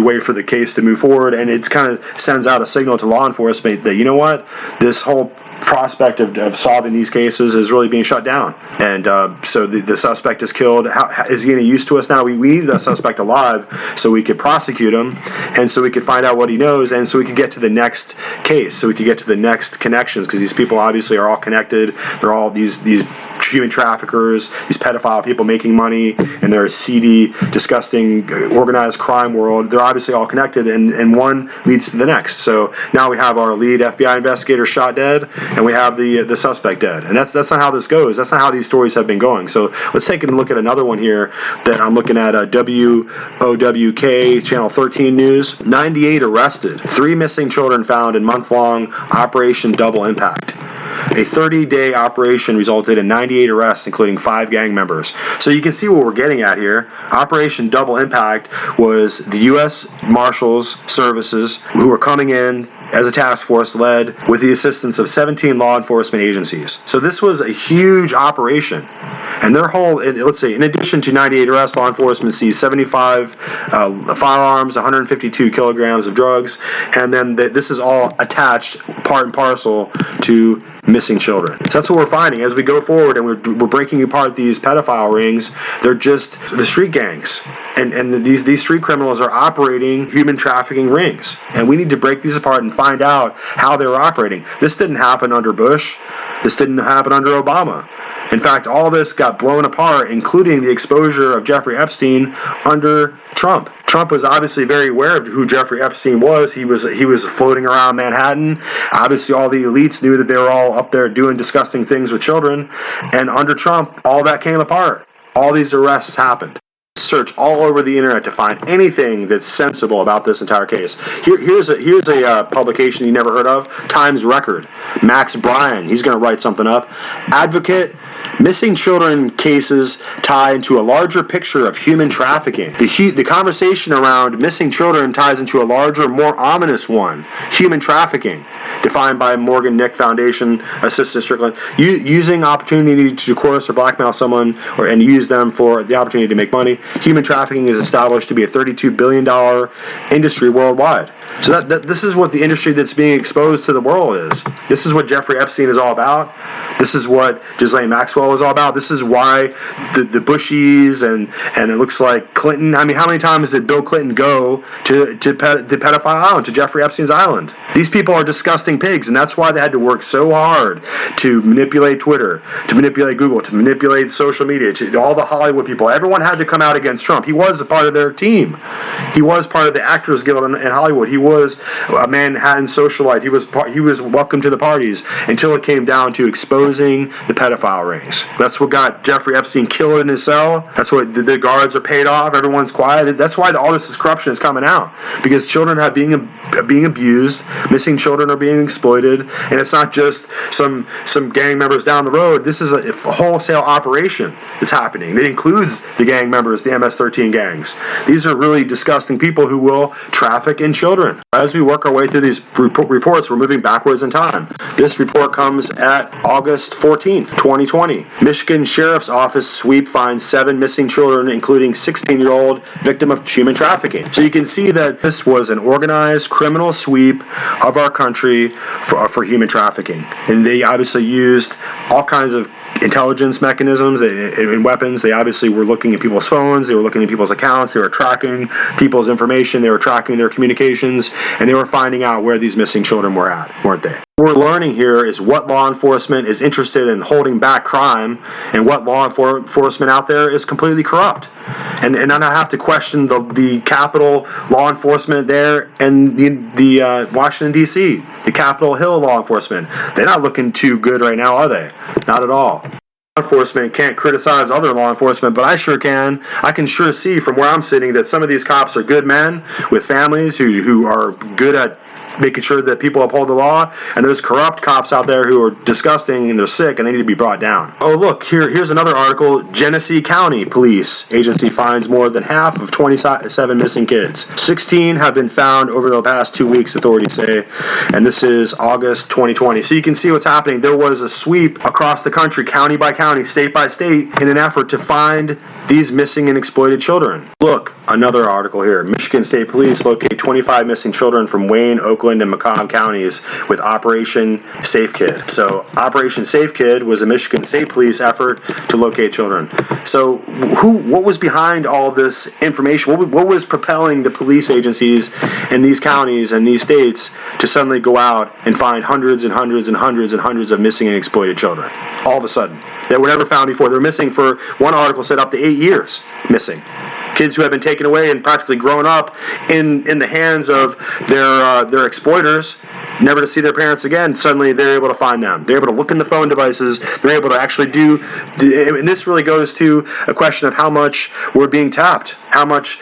way for the case to move forward, and it kind of sends out a signal to law enforcement that, you know what, this whole prospect of solving these cases is really being shut down. And so the suspect is killed. How is he getting used to us now? We needed that suspect alive so we could prosecute him, and so we could find out what he knows, and so we could get to the next case, so we could get to the next connections, because these people obviously are all connected. They're all these human traffickers, these pedophile people making money in their seedy, disgusting, organized crime world. They're obviously all connected, and one leads to the next. So now we have our lead FBI investigator shot dead, and we have the suspect dead. And that's not how this goes. That's not how these stories have been going. So let's take a look at another one here that I'm looking at, WOWK, Channel 13 News. 98 arrested. 3 missing children found in month-long Operation Double Impact. A 30-day operation resulted in 98 arrests, including 5 gang members. So you can see what we're getting at here. Operation Double Impact was the U.S. Marshals services who were coming in as a task force led with the assistance of 17 law enforcement agencies. So this was a huge operation. And their whole, let's say, in addition to 98 arrests, law enforcement seized 75 firearms, 152 kilograms of drugs, and then this is all attached, part and parcel, to missing children. So that's what we're finding as we go forward, and we're breaking apart these pedophile rings. They're just the street gangs, and these street criminals are operating human trafficking rings, and we need to break these apart and find out how they were operating. This didn't happen under Bush. This didn't happen under Obama. In fact, all this got blown apart, including the exposure of Jeffrey Epstein under Trump. Trump was obviously very aware of who Jeffrey Epstein was. He was floating around Manhattan. Obviously, all the elites knew that they were all up there doing disgusting things with children. And under Trump, all that came apart. All these arrests happened. Search all over the internet to find anything that's sensible about this entire case. Here's a publication you never heard of, Times Record. Max Bryan, he's going to write something up. Advocate, missing children cases tie into a larger picture of human trafficking. The conversation around missing children ties into a larger, more ominous one, human trafficking, defined by Morgan Nick Foundation Assistant Strickland. Using opportunity to coerce or blackmail someone and use them for the opportunity to make money. Human trafficking is established to be a $32 billion industry worldwide. So this is what the industry that's being exposed to the world is. This is what Jeffrey Epstein is all about. This is what Ghislaine Maxwell is all about. This is why the Bushies and it looks like Clinton. I mean, how many times did Bill Clinton go to the pedophile island, to Jeffrey Epstein's island? These people are disgusting pigs, and that's why they had to work so hard to manipulate Twitter, to manipulate Google, to manipulate social media, to all the Hollywood people. Everyone had to come out against Trump. He was a part of their team. He was part of the Actors Guild in Hollywood. He was a Manhattan socialite. He was welcome to the parties until it came down to exposing the pedophile rings. That's what got Jeffrey Epstein killed in his cell. That's what the guards are paid off. Everyone's quiet. That's why all this corruption is coming out, because children are being abused. Missing children are being exploited, and it's not just some gang members down the road. This is a wholesale operation that's happening. It includes the gang members, the MS-13 gangs. These are really disgusting people who will traffic in children. As we work our way through these reports, we're moving backwards in time. This report comes at August 14th, 2020. Michigan Sheriff's Office sweep finds 7 missing children, including 16-year-old victim of human trafficking. So you can see that this was an organized criminal sweep of our country for human trafficking. And they obviously used all kinds of intelligence mechanisms and weapons. They obviously were looking at people's phones, they were looking at people's accounts, they were tracking people's information, they were tracking their communications, and they were finding out where these missing children were at, weren't they? What we're learning here is what law enforcement is interested in holding back crime, and what law enforcement out there is completely corrupt. And I don't have to question the Capitol law enforcement there and the Washington, D.C., the Capitol Hill law enforcement. They're not looking too good right now, are they? Not at all. Law enforcement can't criticize other law enforcement, but I sure can. I can sure see from where I'm sitting that some of these cops are good men with families who are good at making sure that people uphold the law, and there's corrupt cops out there who are disgusting and they're sick and they need to be brought down. Oh, look, here's another article. Genesee County Police Agency finds more than half of 27 missing kids. 16 have been found over the past 2 weeks, authorities say, and this is August 2020. So you can see what's happening. There was a sweep across the country, county by county, state by state, in an effort to find these missing and exploited children. Look, another article here. Michigan State Police locate 25 missing children from Wayne, Oakland, and Macomb counties with Operation Safe Kid. So Operation Safe Kid was a Michigan State Police effort to locate children. So what was behind all this information? What was propelling the police agencies in these counties and these states to suddenly go out and find hundreds and hundreds and hundreds and hundreds of missing and exploited children all of a sudden? that were never found before. They're missing for, one article said, up to 8 years missing. Kids who have been taken away and practically grown up in the hands of their exploiters, never to see their parents again. Suddenly they're able to find them. They're able to look in the phone devices. They're able to actually do, and this really goes to a question of how much we're being tapped, how much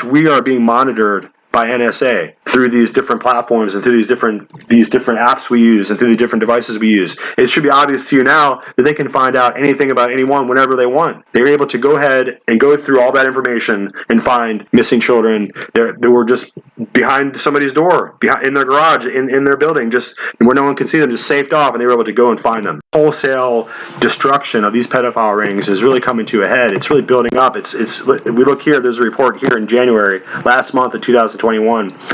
we are being monitored by NSA through these different platforms and through these different apps we use and through the different devices we use. It should be obvious to you now that they can find out anything about anyone whenever they want. They're able to go ahead and go through all that information and find missing children that were just behind somebody's door, in their garage, in their building, just where no one could see them, just safed off, and they were able to go and find them. Wholesale destruction of these pedophile rings is really coming to a head. It's really building up. We look here, there's a report here in January, last month of 2021,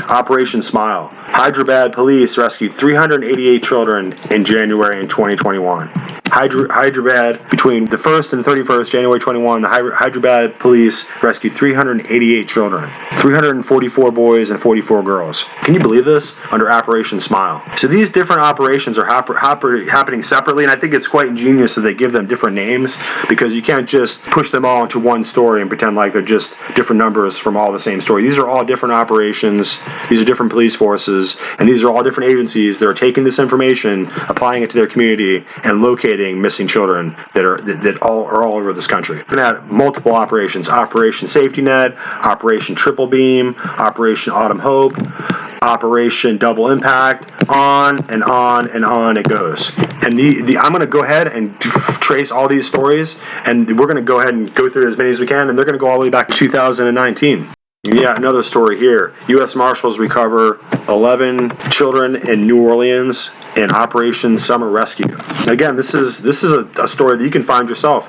Operation Smile. Hyderabad police rescued 388 children in January in 2021. Hyderabad, between the 1st and 31st, January 21, the Hyderabad police rescued 388 children, 344 boys and 44 girls. Can you believe this? Under Operation Smile. So these different operations are happening separately, and I think it's quite ingenious that they give them different names, because you can't just push them all into one story and pretend like they're just different numbers from all the same story. These are all different operations, these are different police forces, and these are all different agencies that are taking this information, applying it to their community, and locating missing children that are all over this country. We're going to have multiple operations: Operation Safety Net, Operation Triple Beam, Operation Autumn Hope, Operation Double Impact, on and on and on it goes. And I'm going to go ahead and trace all these stories, and we're going to go ahead and go through as many as we can, and they're going to go all the way back to 2019. Yeah, another story here. U.S. Marshals recover 11 children in New Orleans in Operation Summer Rescue. Again, this is a story that you can find yourself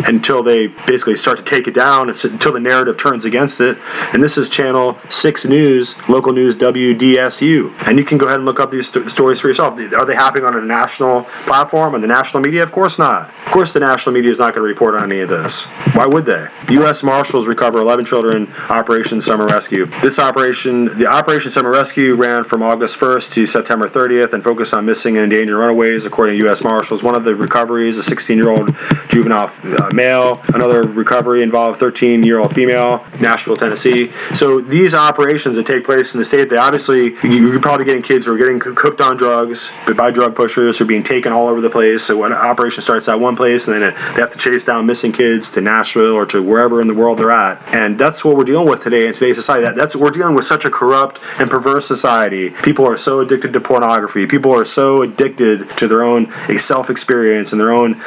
until they basically start to take it down, until the narrative turns against it. And this is Channel 6 News, local news WDSU. And you can go ahead and look up these stories for yourself. Are they happening on a national platform, on the national media? Of course not. Of course the national media is not going to report on any of this. Why would they? U.S. Marshals recover 11 children, Operation Summer Rescue. The Operation Summer Rescue ran from August 1st to September 30th and focused on missing and endangered runaways, according to U.S. Marshals. One of the recoveries, a 16-year-old juvenile male. Another recovery involved a 13-year-old female, Nashville, Tennessee. So these operations that take place in the state, they obviously, you're probably getting kids who are getting hooked on drugs by drug pushers, who are being taken all over the place. So when an operation starts at one place, and then they have to chase down missing kids to Nashville or to wherever in the world they're at. And that's what we're dealing with today in today's society. We're dealing with such a corrupt and perverse society. People are so addicted to pornography. People are so addicted to their own self-experience and their own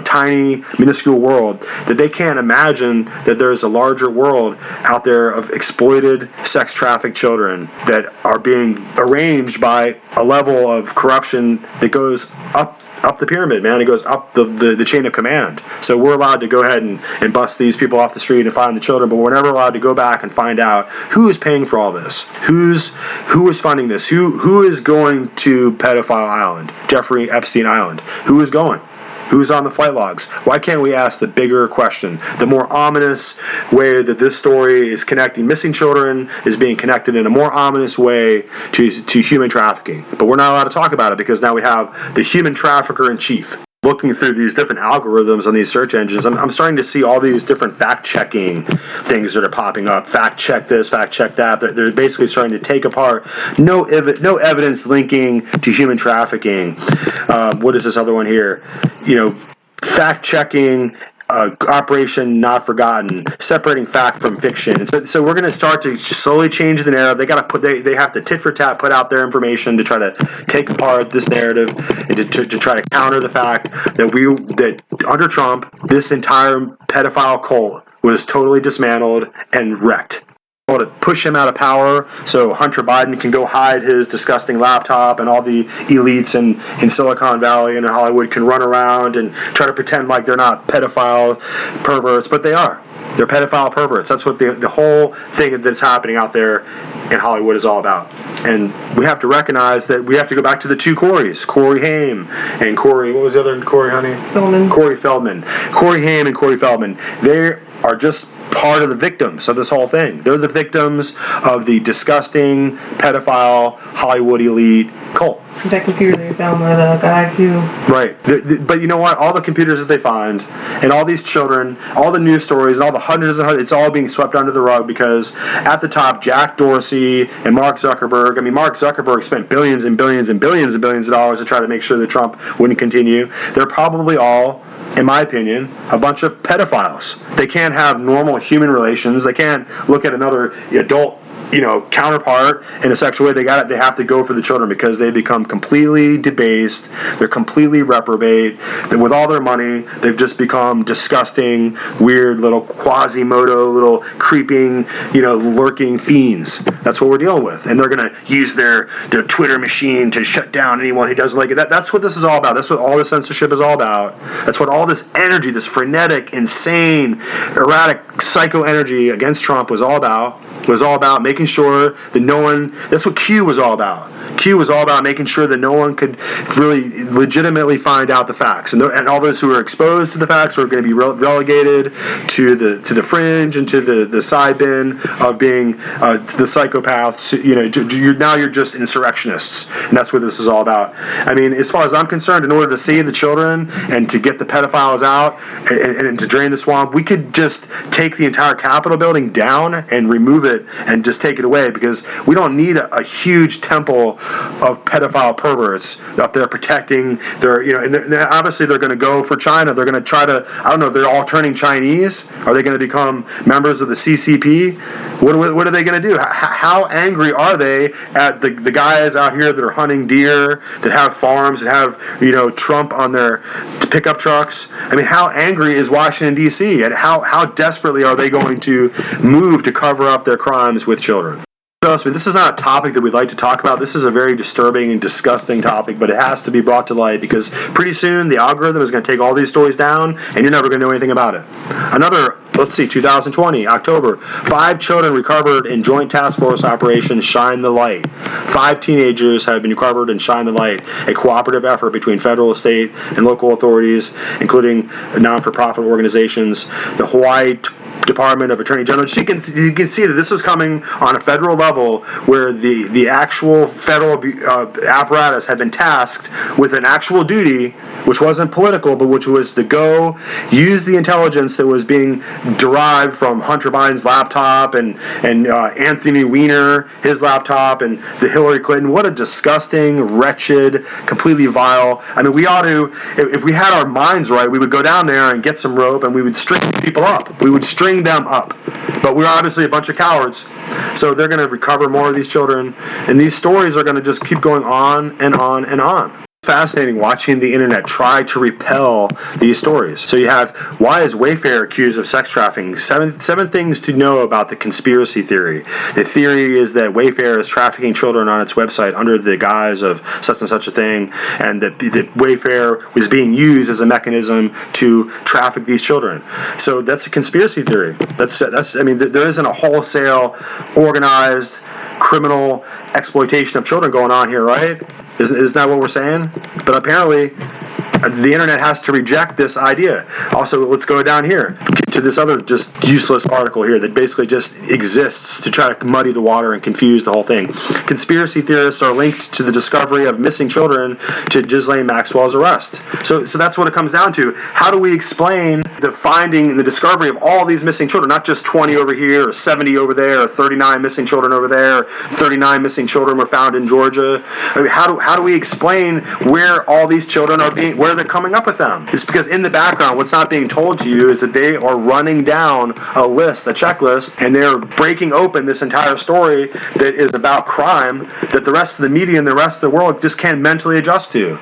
tiny, minuscule world that they can't imagine that there's a larger world out there of exploited, sex-trafficked children that are being arranged by a level of corruption that goes up the pyramid, man. It goes up the chain of command. So we're allowed to go ahead and bust these people off the street and find the children, but we're never allowed to go back and find out who is paying for all this, who is funding this, who is going to Pedophile Island, Jeffrey Epstein Island, who is going. Who's on the flight logs? Why can't we ask the bigger question, the more ominous way that this story is connecting missing children, is being connected in a more ominous way to human trafficking? But we're not allowed to talk about it because now we have the human trafficker in chief. Looking through these different algorithms on these search engines, I'm starting to see all these different fact-checking things that are popping up. Fact check this, fact check that. They're basically starting to take apart no evidence linking to human trafficking. What is this other one here? Fact checking. Operation Not Forgotten, separating fact from fiction. And so we're going to start to slowly change the narrative. They have to tit for tat put out their information to try to take apart this narrative and to try to counter the fact that under Trump, this entire pedophile cult was totally dismantled and wrecked. To push him out of power so Hunter Biden can go hide his disgusting laptop, and all the elites in Silicon Valley and in Hollywood can run around and try to pretend like they're not pedophile perverts, but they are. They're pedophile perverts. That's what the whole thing that's happening out there in Hollywood is all about. And we have to recognize that we have to go back to the two Corys, Corey Haim and Corey, what was the other Corey, honey? Feldman. Corey Feldman. Corey Haim and Corey Feldman. They are just part of the victims of this whole thing. They're the victims of the disgusting, pedophile, Hollywood elite cult. That computer they found by the guy too. Right. But you know what? All the computers that they find, and all these children, all the news stories, and all the hundreds and hundreds, it's all being swept under the rug because at the top, Jack Dorsey and Mark Zuckerberg. I mean, Mark Zuckerberg spent billions and billions and billions and billions of dollars to try to make sure that Trump wouldn't continue. They're probably all, in my opinion, a bunch of pedophiles. They can't have normal human relations. They can't look at another adult counterpart in a sexual way. They have to go for the children because they become completely debased. They're completely reprobate. With all their money, they've just become disgusting, weird little Quasimodo, little creeping, lurking fiends. That's what we're dealing with. And they're going to use their Twitter machine to shut down anyone who doesn't like it. That's what this is all about. That's what all this censorship is all about. That's what all this energy, this frenetic, insane, erratic, psycho energy against Trump was all about. It was all about making sure that no one, that's what Q was all about. Q was all about making sure that no one could really legitimately find out the facts. And all those who were exposed to the facts were going to be relegated to the fringe and to the side bin of being the psychopaths. Now you're just insurrectionists. And that's what this is all about. I mean, as far as I'm concerned, in order to save the children and to get the pedophiles out and to drain the swamp, we could just take the entire Capitol building down and remove it and just take it away, because we don't need a huge temple of pedophile perverts up there protecting their, and obviously they're going to go for China. They're going to try to, I don't know, they're all turning Chinese. Are they going to become members of the CCP? What are they going to do? How angry are they at the guys out here that are hunting deer, that have farms, that have, Trump on their pickup trucks? I mean, how angry is Washington, D.C.? And how desperately are they going to move to cover up their crimes with children? Trust me, this is not a topic that we'd like to talk about. This is a very disturbing and disgusting topic, but it has to be brought to light because pretty soon the algorithm is going to take all these stories down and you're never going to know anything about it. Another, 2020, October, 5 children recovered in Joint Task Force Operation Shine the Light. 5 teenagers have been recovered in Shine the Light, a cooperative effort between federal, state, and local authorities, including non-for-profit organizations, the Hawaii Department of Attorney General. You can see that this was coming on a federal level where the actual federal apparatus had been tasked with an actual duty, which wasn't political, but which was to go use the intelligence that was being derived from Hunter Biden's laptop and Anthony Weiner, his laptop, and the Hillary Clinton. What a disgusting, wretched, completely vile. I mean, we ought to, if we had our minds right, we would go down there and get some rope and we would string people up. We would string them up. But we're obviously a bunch of cowards. So they're going to recover more of these children. And these stories are going to just keep going on and on and on. Fascinating watching the internet try to repel these stories. So you have, why is Wayfair accused of sex trafficking? Seven things to know about the conspiracy theory. The theory is that Wayfair is trafficking children on its website under the guise of such and such a thing, and that Wayfair was being used as a mechanism to traffic these children. So that's a conspiracy theory. I mean, there isn't a wholesale, organized, criminal exploitation of children going on here, right? Isn't that what we're saying? But apparently, the internet has to reject this idea. Also, let's go down here to this other just useless article here that basically just exists to try to muddy the water and confuse the whole thing. Conspiracy theorists are linked to the discovery of missing children to Ghislaine Maxwell's arrest. So that's what it comes down to. How do we explain the finding and the discovery of all these missing children, not just 20 over here, or 70 over there, or 39 missing children over there, 39 missing children were found in Georgia? I mean, how do we explain where all these children are where they're coming up with them? It's because in the background, what's not being told to you is that they are running down a list, a checklist, and they're breaking open this entire story that is about crime that the rest of the media and the rest of the world just can't mentally adjust to.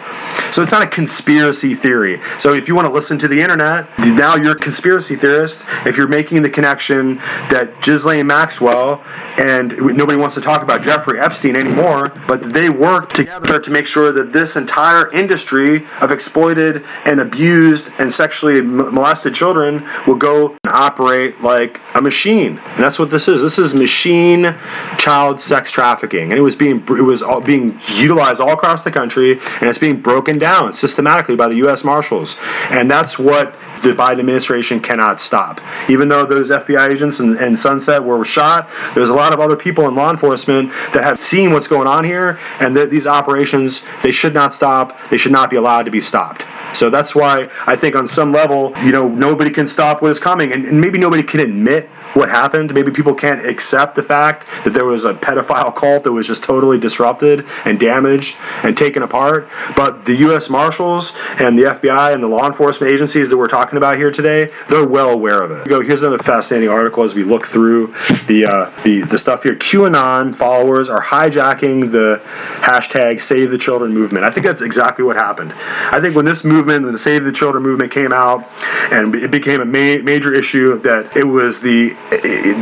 So it's not a conspiracy theory. So if you want to listen to the internet, now you're a conspiracy theorist if you're making the connection that Ghislaine Maxwell, and nobody wants to talk about Jeffrey Epstein anymore, but they worked together to make sure that this entire industry of exploited and abused and sexually molested children will go go and operate like a machine. And that's what this is. This is machine child sex trafficking. And it was being utilized all across the country, and it's being broken down systematically by the U.S. Marshals. And that's what the Biden administration cannot stop. Even though those FBI agents in Sunset were shot, there's a lot of other people in law enforcement that have seen what's going on here, and these operations, they should not stop. They should not be allowed to be stopped. So that's why I think on some level, nobody can stop what is coming, and maybe nobody can admit what happened. Maybe people can't accept the fact that there was a pedophile cult that was just totally disrupted and damaged and taken apart. But the U.S. Marshals and the FBI and the law enforcement agencies that we're talking about here today, they're well aware of it. Here's another fascinating article as we look through the stuff here. QAnon followers are hijacking the hashtag Save the Children movement. I think that's exactly what happened. I think when this movement, when the Save the Children movement came out and it became a major issue, that it was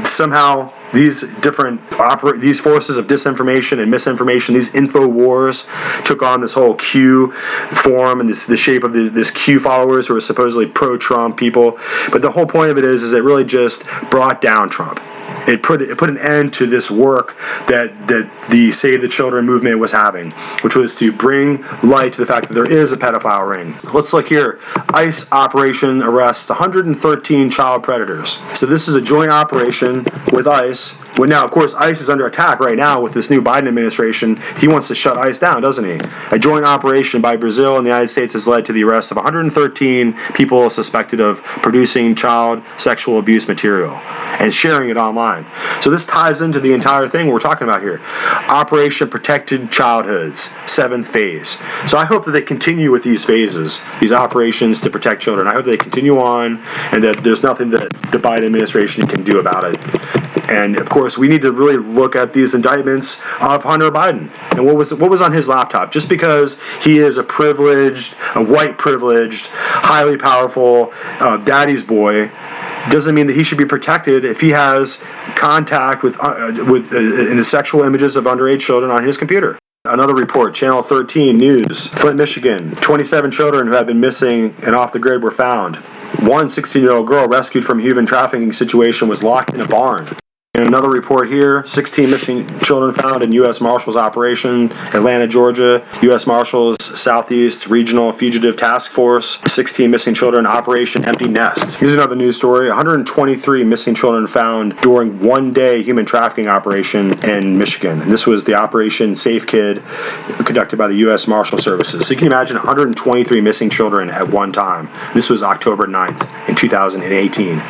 somehow these these forces of disinformation and misinformation, these info wars, took on this whole Q form and the shape of this Q followers who are supposedly pro-Trump people. But the whole point of it is it really just brought down Trump. It put an end to this work that the Save the Children movement was having, which was to bring light to the fact that there is a pedophile ring. Let's look here. ICE operation arrests 113 child predators. So this is a joint operation with ICE. Well, now, of course, ICE is under attack right now with this new Biden administration. He wants to shut ICE down, doesn't he? A joint operation by Brazil and the United States has led to the arrest of 113 people suspected of producing child sexual abuse material and sharing it online. So this ties into the entire thing we're talking about here. Operation Protected Childhoods, 7th phase. So I hope that they continue with these phases, these operations to protect children. I hope they continue on and that there's nothing that the Biden administration can do about it. And of course, we need to really look at these indictments of Hunter Biden and what was on his laptop. Just because he is a white privileged, highly powerful daddy's boy, doesn't mean that he should be protected if he has contact with sexual images of underage children on his computer. Another report, Channel 13 News, Flint, Michigan. 27 children who have been missing and off the grid were found. One 16-year-old girl rescued from a human trafficking situation was locked in a barn. And another report here, 16 missing children found in U.S. Marshals operation, Atlanta, Georgia. U.S. Marshals Southeast Regional Fugitive Task Force, 16 missing children, Operation Empty Nest. Here's another news story, 123 missing children found during one-day human trafficking operation in Michigan. And this was the Operation Safe Kid conducted by the U.S. Marshal Services. So you can imagine 123 missing children at one time. This was October 9th in 2018.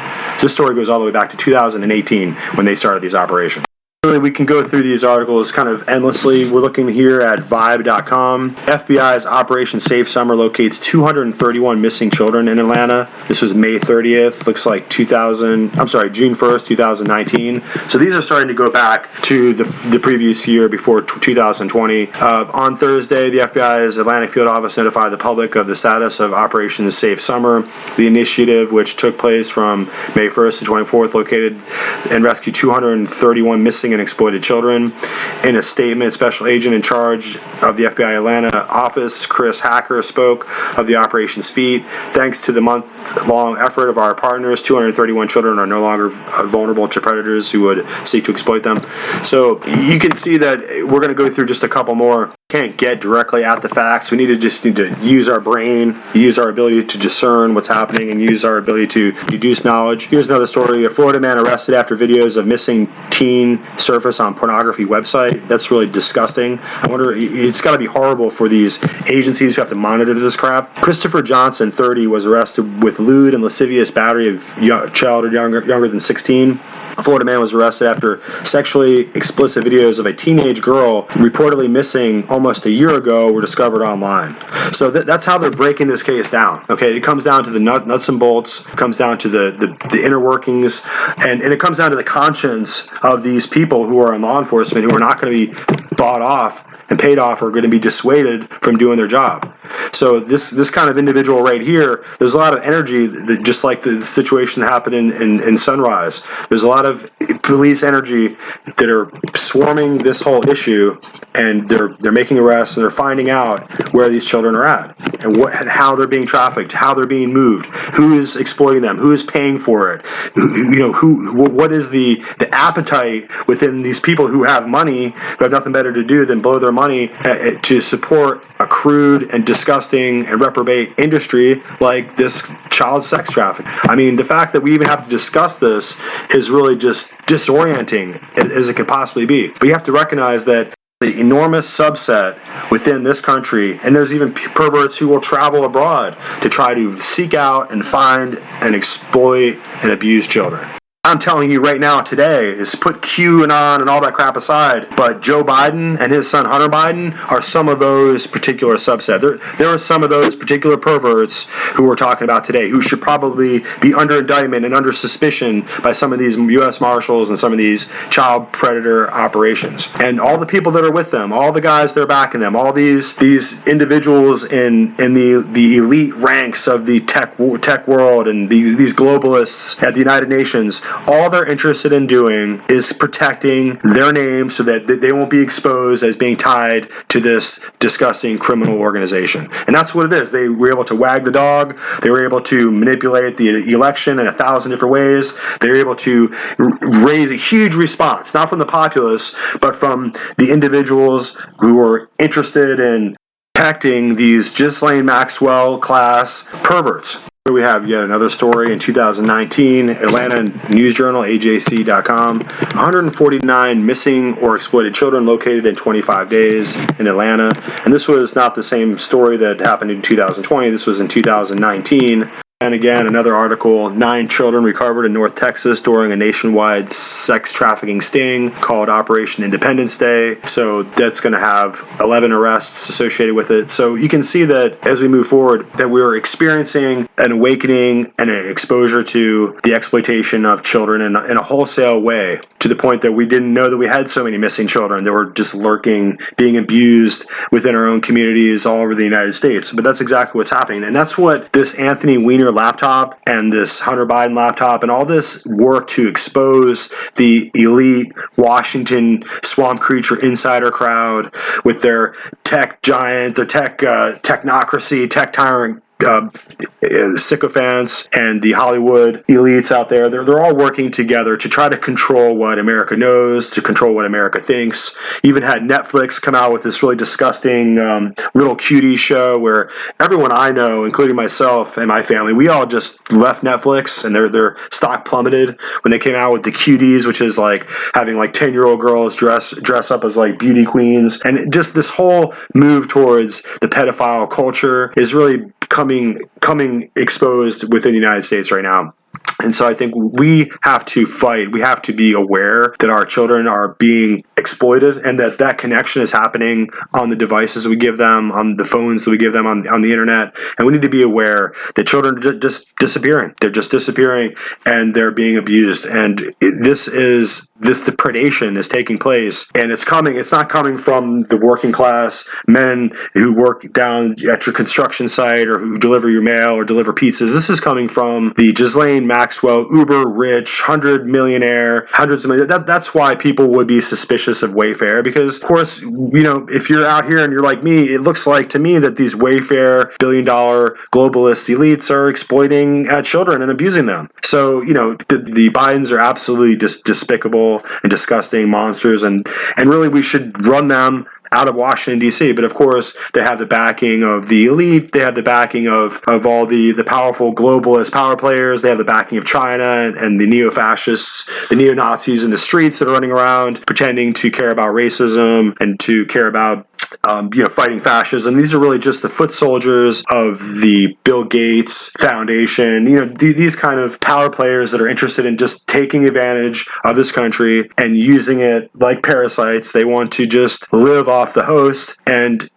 This story goes all the way back to 2018 when they started these operations. Really, we can go through these articles kind of endlessly. We're looking here at Vibe.com. FBI's Operation Safe Summer locates 231 missing children in Atlanta. This was May 30th. Looks like June 1st, 2019. So these are starting to go back to the previous year before 2020. On Thursday, the FBI's Atlanta field office notified the public of the status of Operation Safe Summer. The initiative, which took place from May 1st to 24th, located and rescued 231 missing and exploited children. In a statement, Special Agent in charge of the FBI Atlanta office, Chris Hacker, spoke of the operation's feat. Thanks to the month-long effort of our partners, 231 children are no longer vulnerable to predators who would seek to exploit them. So you can see that we're going to go through just a couple more. Can't get directly at the facts. We need to use our brain, use our ability to discern what's happening, and use our ability to deduce knowledge. Here's another story. A Florida man arrested after videos of missing teen surface on pornography website. That's really disgusting. I wonder, it's got to be horrible for these agencies who have to monitor this crap. Christopher Johnson, 30, was arrested with lewd and lascivious battery of a child younger than 16. A Florida man was arrested after sexually explicit videos of a teenage girl reportedly missing almost a year ago were discovered online. So that's how they're breaking this case down. Okay, it comes down to the nuts and bolts, it comes down to the inner workings, and it comes down to the conscience of these people who are in law enforcement who are not going to be bought off and paid off, are going to be dissuaded from doing their job. So this kind of individual right here, there's a lot of energy, that, just like the situation that happened in Sunrise. There's a lot of police energy that are swarming this whole issue, and they're making arrests, and they're finding out where these children are at, and how they're being trafficked, how they're being moved, who is exploiting them, who is paying for it, what is the appetite within these people who have money, who have nothing better to do than blow their money to support a crude and disgusting and reprobate industry like this child sex trafficking. I mean, the fact that we even have to discuss this is really just disorienting as it could possibly be. But you have to recognize that the enormous subset within this country, and there's even perverts who will travel abroad to try to seek out and find and exploit and abuse children. I'm telling you right now today is put QAnon and all that crap aside, but Joe Biden and his son Hunter Biden are some of those particular subset. There are some of those particular perverts who we're talking about today who should probably be under indictment and under suspicion by some of these U.S. Marshals and some of these child predator operations. And all the people that are with them, all the guys that are backing them, all these individuals in the elite ranks of the tech world and these globalists at the United Nations, all they're interested in doing is protecting their name so that they won't be exposed as being tied to this disgusting criminal organization. And that's what it is. They were able to wag the dog. They were able to manipulate the election in 1,000 different ways. They were able to raise a huge response, not from the populace, but from the individuals who were interested in protecting these Ghislaine Maxwell class perverts. We have yet another story in 2019, Atlanta News Journal, AJC.com. 149 missing or exploited children located in 25 days in Atlanta. And this was not the same story that happened in 2020. This was in 2019. And again, another article, 9 children recovered in North Texas during a nationwide sex trafficking sting called Operation Independence Day. So that's going to have 11 arrests associated with it. So you can see that as we move forward, that we're experiencing an awakening and an exposure to the exploitation of children in a wholesale way, to the point that we didn't know that we had so many missing children that were just lurking, being abused within our own communities all over the United States. But that's exactly what's happening. And that's what this Anthony Weiner laptop and this Hunter Biden laptop and all this work to expose the elite Washington swamp creature insider crowd with their tech giant, their technocracy, tech tyrant sycophants and the Hollywood elites out there. They're all working together to try to control what America knows, to control what America thinks. Even had Netflix come out with this really disgusting little cutie show where everyone I know, including myself and my family, we all just left Netflix, and their stock plummeted when they came out with the cuties, which is like having like 10-year-old girls dress up as like beauty queens. And just this whole move towards the pedophile culture is really coming exposed within the United States right now. And so I think we have to fight. We have to be aware that our children are being exploited, and that connection is happening on the devices we give them, on the phones that we give them, on the internet. And we need to be aware that children are just disappearing. They're just disappearing, and they're being abused. And the predation is taking place, and it's coming. It's not coming from the working class men who work down at your construction site or who deliver your mail or deliver pizzas. This is coming from the Ghislaine Maxwell, uber rich, 100 millionaire, hundreds of millions. That's why people would be suspicious of Wayfair, because of course, if you're out here and you're like me, it looks like to me that these Wayfair billion-dollar globalist elites are exploiting children and abusing them. So, the Bidens are absolutely just despicable and disgusting monsters, and really we should run them out of Washington, D.C. But of course, they have the backing of the elite. They have the backing of all the powerful globalist power players. They have the backing of China and the neo-fascists, the neo-Nazis in the streets that are running around pretending to care about racism and to care about fighting fascism. These are really just the foot soldiers of the Bill Gates Foundation. These kind of power players that are interested in just taking advantage of this country and using it like parasites. They want to just live off the host and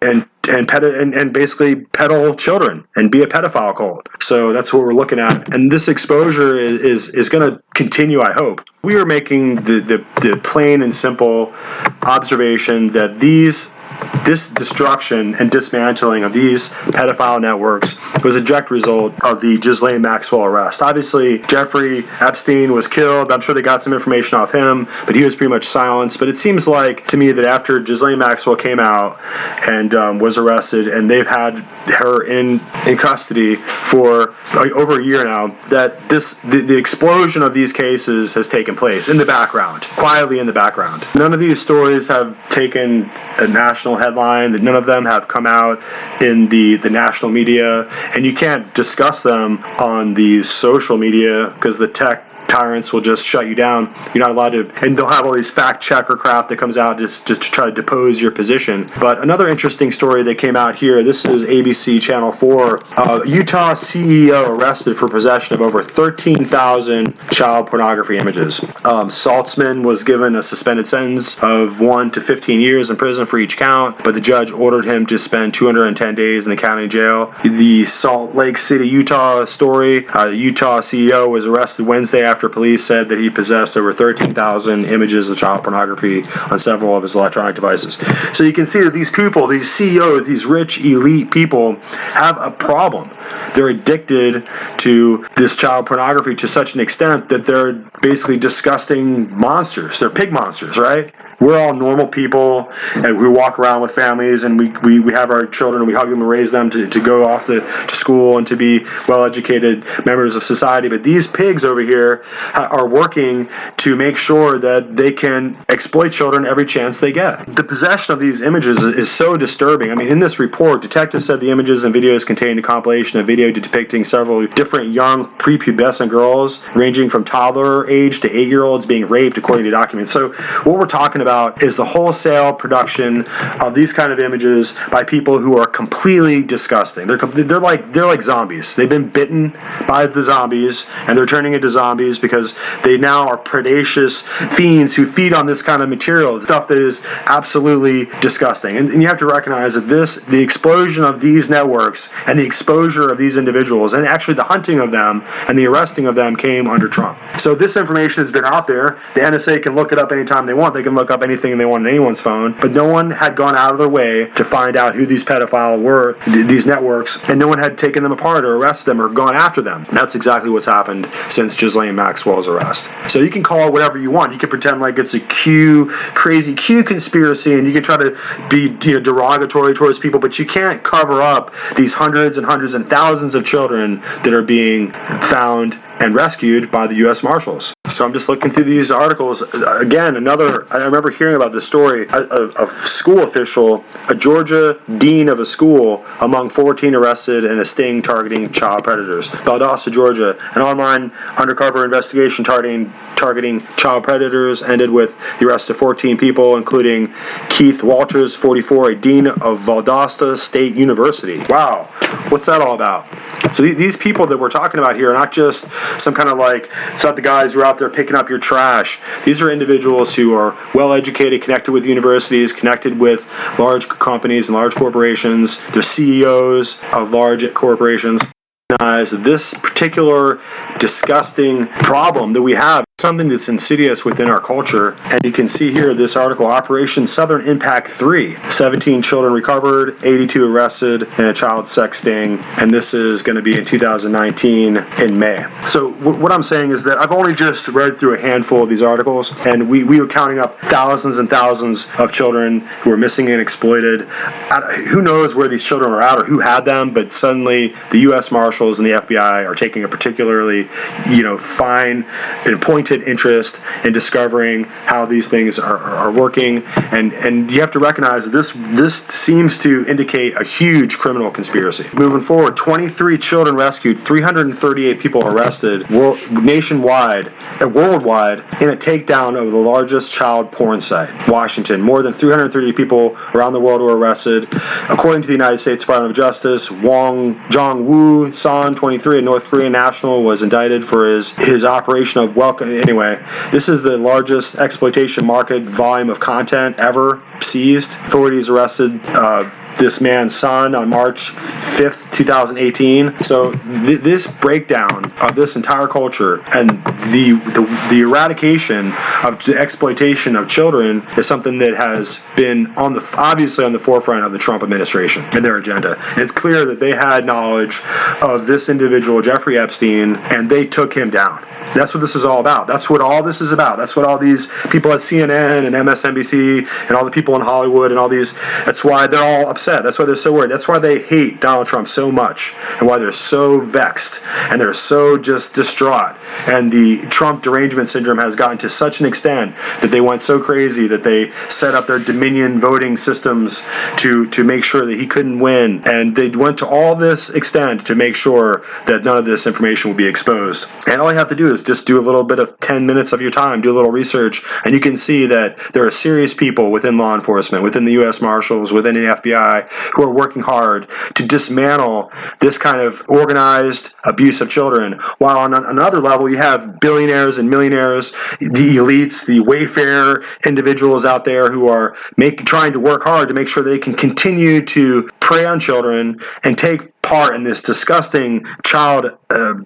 basically peddle children and be a pedophile cult. So that's what we're looking at. And this exposure is going to continue, I hope. We are making the plain and simple observation that these this destruction and dismantling of these pedophile networks was a direct result of the Ghislaine Maxwell arrest. Obviously, Jeffrey Epstein was killed. I'm sure they got some information off him, but he was pretty much silenced. But it seems like to me that after Ghislaine Maxwell came out and was arrested, and they've had her in custody for over a year now, that the explosion of these cases has taken place in the background, quietly in the background. None of these stories have taken a national headline, that none of them have come out in the national media, and you can't discuss them on these social media because the tech tyrants will just shut you down. You're not allowed to, and they'll have all these fact checker crap that comes out just to try to depose your position. But another interesting story that came out here, this is ABC Channel 4, Utah CEO arrested for possession of over 13,000 child pornography images. Saltzman was given a suspended sentence of 1 to 15 years in prison for each count, but the judge ordered him to spend 210 days in the county jail. The Salt Lake City, Utah story, the Utah CEO was arrested Wednesday after police said that he possessed over 13,000 images of child pornography on several of his electronic devices. So you can see that these people, these CEOs, these rich elite people have a problem. They're addicted to this child pornography to such an extent that they're basically disgusting monsters. They're pig monsters, right? We're all normal people, and we walk around with families, and we have our children, and we hug them and raise them to go off to school and to be well-educated members of society. But these pigs over here are working to make sure that they can exploit children every chance they get. The possession of these images is so disturbing. I mean, in this report, detectives said the images and videos contained a compilation of video depicting several different young prepubescent girls, ranging from toddler age to 8-year-olds being raped, according to documents. So what we're talking about is the wholesale production of these kind of images by people who are completely disgusting. They're like zombies. They've been bitten by the zombies, and they're turning into zombies because they now are predacious fiends who feed on this kind of material, stuff that is absolutely disgusting. And you have to recognize that the explosion of these networks and the exposure of these individuals, and actually the hunting of them and the arresting of them, came under Trump. So this information has been out there. The NSA can look it up anytime they want. They can look up anything they want on anyone's phone, but no one had gone out of their way to find out who these pedophiles were, these networks, and no one had taken them apart or arrested them or gone after them. That's exactly what's happened since Ghislaine Maxwell's arrest. So you can call it whatever you want. You can pretend like it's a crazy Q conspiracy, and you can try to be derogatory towards people, but you can't cover up these hundreds and hundreds and thousands of children that are being found and rescued by the U.S. Marshals. So I'm just looking through these articles. Again, I remember hearing about this story, a school official, a Georgia dean of a school, among 14 arrested in a sting targeting child predators. Valdosta, Georgia, an online undercover investigation targeting child predators ended with the arrest of 14 people, including Keith Walters, 44, a dean of Valdosta State University. Wow, what's that all about? So these people that we're talking about here are not just some kind of it's not the guys who are out there picking up your trash. These are individuals who are well educated, connected with universities, connected with large companies and large corporations. They're CEOs of large corporations. This particular disgusting problem that we have, something that's insidious within our culture. And you can see here this article, Operation Southern Impact 3, 17 children recovered, 82 arrested in a child sex sting, and this is going to be in 2019 in May. So what I'm saying is that I've only just read through a handful of these articles, and we were counting up thousands and thousands of children who were missing and exploited. Who knows where these children are at or who had them, but suddenly the U.S. Marshals and the FBI are taking a particularly, fine and pointed interest in discovering how these things are working, and you have to recognize that this seems to indicate a huge criminal conspiracy. Moving forward, 23 children rescued, 338 people arrested worldwide in a takedown of the largest child porn site, Washington. More than 330 people around the world were arrested. According to the United States Department of Justice, Jong-woo Son, 23, a North Korean national, was indicted for his operation of welcome anyway, this is the largest exploitation market volume of content ever seized. Authorities arrested this man's son on March 5th, 2018. So this breakdown of this entire culture and the eradication of the exploitation of children is something that has been obviously on the forefront of the Trump administration and their agenda. And it's clear that they had knowledge of this individual, Jeffrey Epstein, and they took him down. That's what this is all about. That's what all this is about. That's what all these people at CNN and MSNBC and all the people in Hollywood and all these, that's why they're all upset. That's why they're so worried. That's why they hate Donald Trump so much and why they're so vexed and they're so just distraught. And the Trump derangement syndrome has gotten to such an extent that they went so crazy that they set up their Dominion voting systems to make sure that he couldn't win. And they went to all this extent to make sure that none of this information will be exposed. And all you have to do is just do a little bit of 10 minutes of your time, do a little research, and you can see that there are serious people within law enforcement, within the U.S. Marshals, within the FBI, who are working hard to dismantle this kind of organized abuse of children. While on another level, you have billionaires and millionaires, the elites, the Wayfair individuals out there who are trying to work hard to make sure they can continue to prey on children and take part in this disgusting child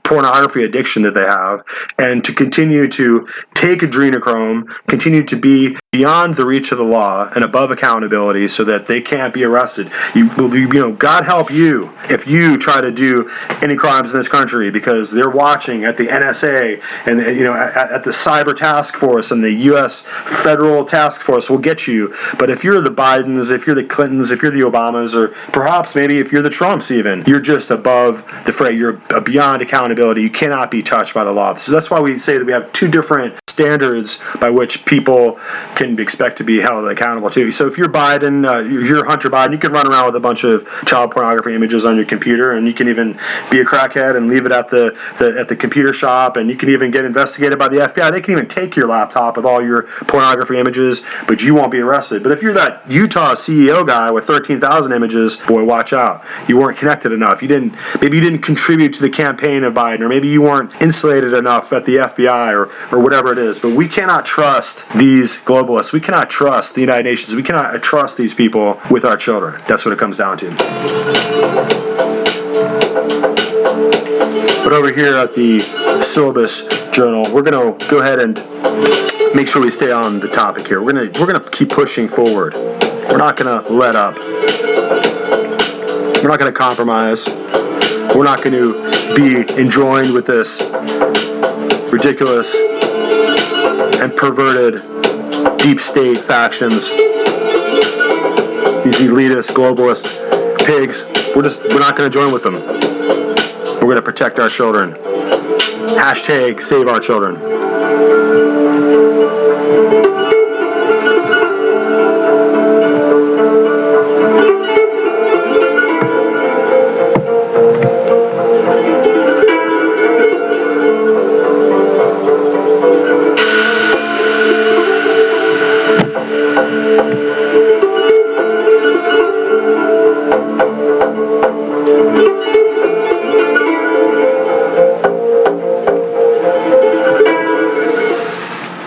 pornography addiction that they have, and to continue to take adrenochrome, continue to be beyond the reach of the law and above accountability so that they can't be arrested. God help you if you try to do any crimes in this country, because they're watching at the NSA and at the Cyber Task Force and the U.S. Federal Task Force will get you. But if you're the Bidens, if you're the Clintons, if you're the Obamas, or perhaps maybe if you're the Trumps even, you're just above the fray. You're beyond accountability. You cannot be touched by the law. So that's why we say that we have two different standards by which people can expect to be held accountable to. So if you're Biden, you're Hunter Biden, you can run around with a bunch of child pornography images on your computer, and you can even be a crackhead and leave it at the computer shop, and you can even get investigated by the FBI. They can even take your laptop with all your pornography images, but you won't be arrested. But if you're that Utah CEO guy with 13,000 images, boy, watch out. You weren't connected enough. Maybe you didn't contribute to the campaign of Biden, or maybe you weren't insulated enough at the FBI or whatever it is. But we cannot trust these globalists. We cannot trust the United Nations. We cannot trust these people with our children. That's what it comes down to. But over here at the Syllabus Journal, we're going to go ahead and make sure we stay on the topic here. We're going to keep pushing forward. We're not going to let up. We're not going to compromise. We're not going to be enjoined with this ridiculous and perverted deep state factions, these elitist, globalist pigs. We're not going to join with them. We're going to protect our children. # save our children.